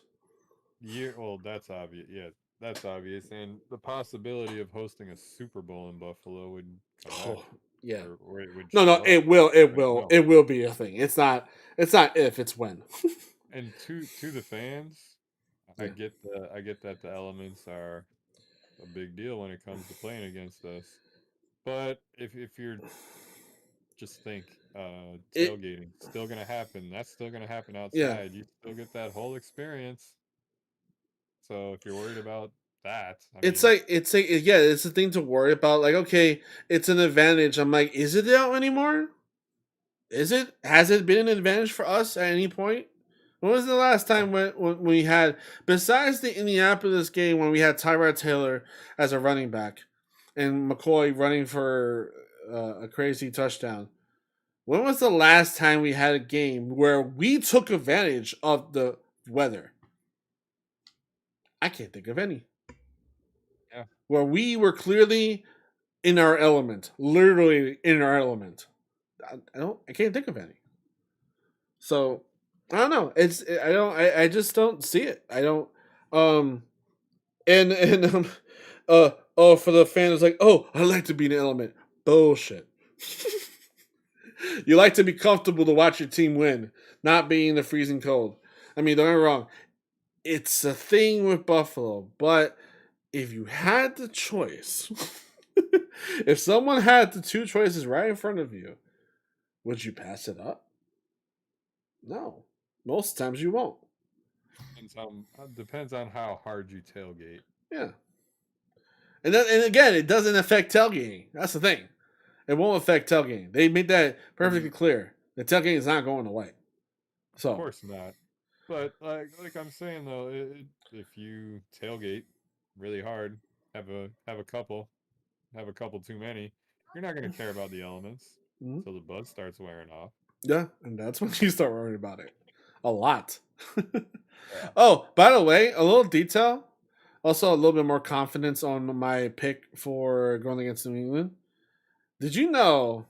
well, that's obvious. Yeah, that's obvious. And the possibility of hosting a Super Bowl in Buffalo would come back, Oh, yeah. or it would No, no, show up. it will, it Right? will, No. it will be a thing. It's not if, it's when. And to the fans, Yeah. I get that the elements are a big deal when it comes to playing against us. But if you're just think It, tailgating still gonna happen, that's still gonna happen yeah. outside. You still get that whole experience. So if you're worried about that, I mean, It's like, yeah, it's a thing to worry about. Like, okay, it's an advantage. I'm like, is it out anymore? Is it? Has it been an advantage for us at any point? When was the last uh, time when we had, besides the Indianapolis game, when we had Tyrod Taylor as a running back and McCoy running for a crazy touchdown? When was the last time we had a game where we took advantage of the weather? I can't think of any. yeah, Where we were clearly in our element, literally in our element. I can't think of any. So I don't know. I just don't see it. I don't um and oh, for the fans, like, oh, I like to be in an element. Bullshit. You like to be comfortable to watch your team win, not be in the freezing cold. I mean, don't get me wrong, it's a thing with Buffalo, but if you had the choice, if someone had the two choices right in front of you, would you pass it up? No. Most times you won't. depends on how hard you tailgate. Yeah. And again, it doesn't affect tailgating. That's the thing. It won't affect tailgating. They made that perfectly clear. The tailgating is not going away. Of So, course not. But like I'm saying though, if you tailgate really hard, have a couple, have a couple too many, you're not gonna care about the elements mhm. till the buzz starts wearing off. Yeah, and that's when you start worrying about it. A lot. Yeah. Oh, by the way, a little detail. Also, a little bit more confidence on my pick for going against New England. Did you know?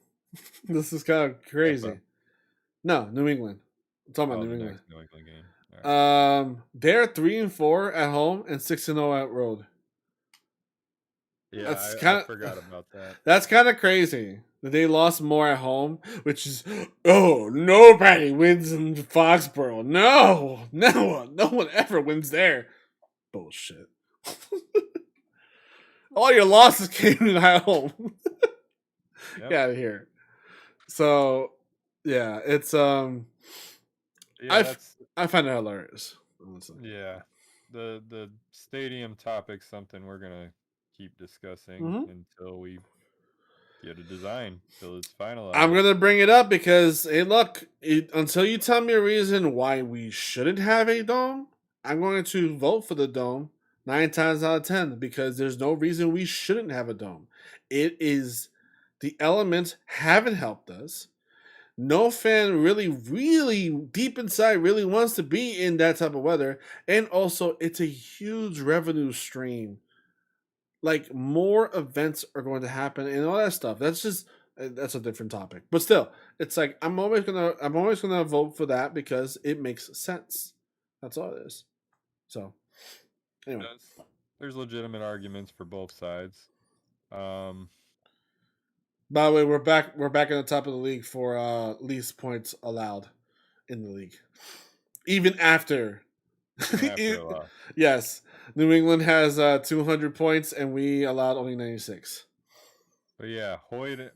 This is kind of Tampa. crazy. No, New England. I'm talking about Oh, New the England. next New England game. All right. They're 3-4 at home and 6-0 at road. Yeah, That's I kind of forgot about that. that's kind of crazy that they lost more at home, which is, oh, nobody wins in Foxborough. No, no one ever wins there. Bullshit. All your losses came in at home. Yep. Get out of here. So, yeah, it's Yeah, I that's I find it hilarious. Honestly. yeah. The stadium topic's something we're gonna keep discussing Mm-hmm. until we get a design, till it's I'm finalized. gonna bring it up because, hey, look, until you tell me a reason why we shouldn't have a dome, I'm going to vote for the dome 9 times out of 10 because there's no reason we shouldn't have a dome. It is the elements haven't helped us. No fan really deep inside really wants to be in that type of weather, and also it's a huge revenue stream. Like, more events are going to happen and all that stuff. That's a different topic. But still, it's like I'm always gonna vote for that because it makes sense. That's all it is. So Anyway, There's legitimate arguments for both sides. by the way, we're back. We're back at the top of the league for least points allowed in the league, even after. After a while. Yes, New England has 200 points, and we allowed only 96. But yeah, Hyde and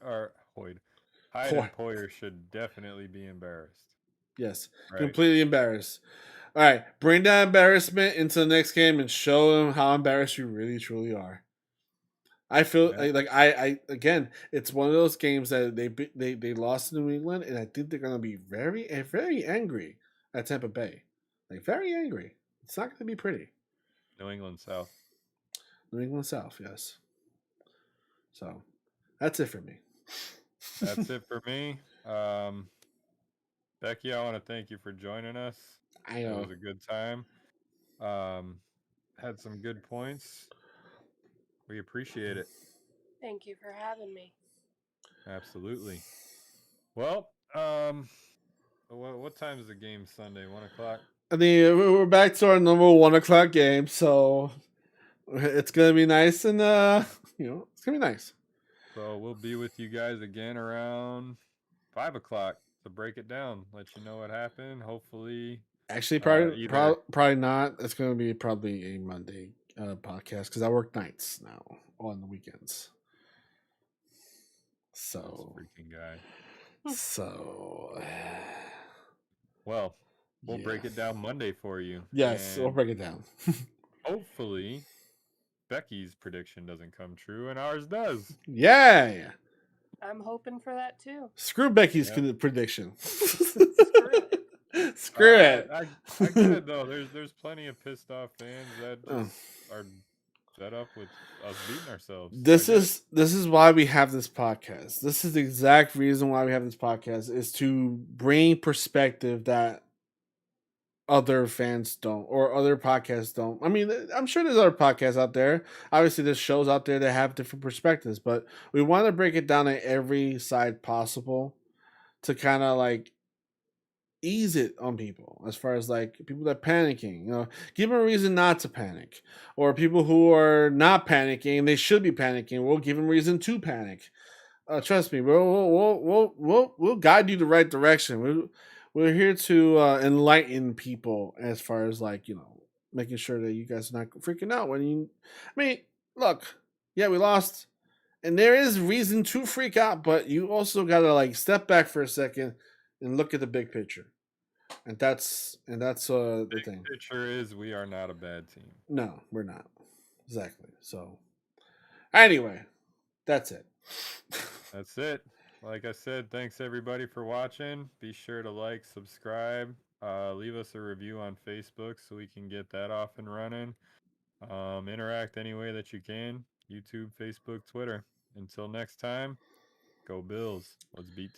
Poyer should definitely be embarrassed. Yes, right? Completely embarrassed. All right, bring that embarrassment into the next game and show them how embarrassed you really truly are. I feel like I again, it's one of those games that they lost to New England, and I think they're gonna be very angry at Tampa Bay, like very angry. It's not gonna be pretty. New England South. New England South, yes. So that's it for me. That's it for me. Becky, I want to thank you for joining us. I know. It was a good time. Had some good points. We appreciate it. Thank you for having me. Absolutely. Well, what time is the game Sunday? 1 o'clock? I mean, we're back to our normal 1 o'clock game, so it's gonna be nice, and it's gonna be nice. So we'll be with you guys again around 5 o'clock to break it down, let you know what happened. Hopefully, actually, probably not. It's gonna be probably a Monday podcast because I work nights now on the weekends. So freaking guy. So well, we'll break it down Monday for you. Yes, we'll break it down. Hopefully, Becky's prediction doesn't come true and ours does. Yeah. I'm hoping for that too. Screw Becky's prediction. Screw it. I get it though. There's plenty of pissed off fans that just are fed up with us beating ourselves. This is why we have this podcast. This is the exact reason why we have this podcast, is to bring perspective that other fans don't, or other podcasts don't. I mean, I'm sure there's other podcasts out there. Obviously, there's shows out there that have different perspectives, but we want to break it down at every side possible to kind of like ease it on people, as far as like people that are panicking, give them a reason not to panic, or people who are not panicking, they should be panicking, we'll give them reason to panic. Trust me, we'll guide you the right direction. We're here to enlighten people, as far as like making sure that you guys are not freaking out when you. I mean, look, yeah, we lost, and there is reason to freak out, but you also gotta like step back for a second and look at the big picture, and that's the thing. The picture is we are not a bad team. No, we're not. Exactly. So, anyway, that's it. That's it. Like I said, thanks everybody for watching. Be sure to like, subscribe, leave us a review on Facebook so we can get that off and running. Interact any way that you can. YouTube, Facebook, Twitter. Until next time, go Bills. Let's beat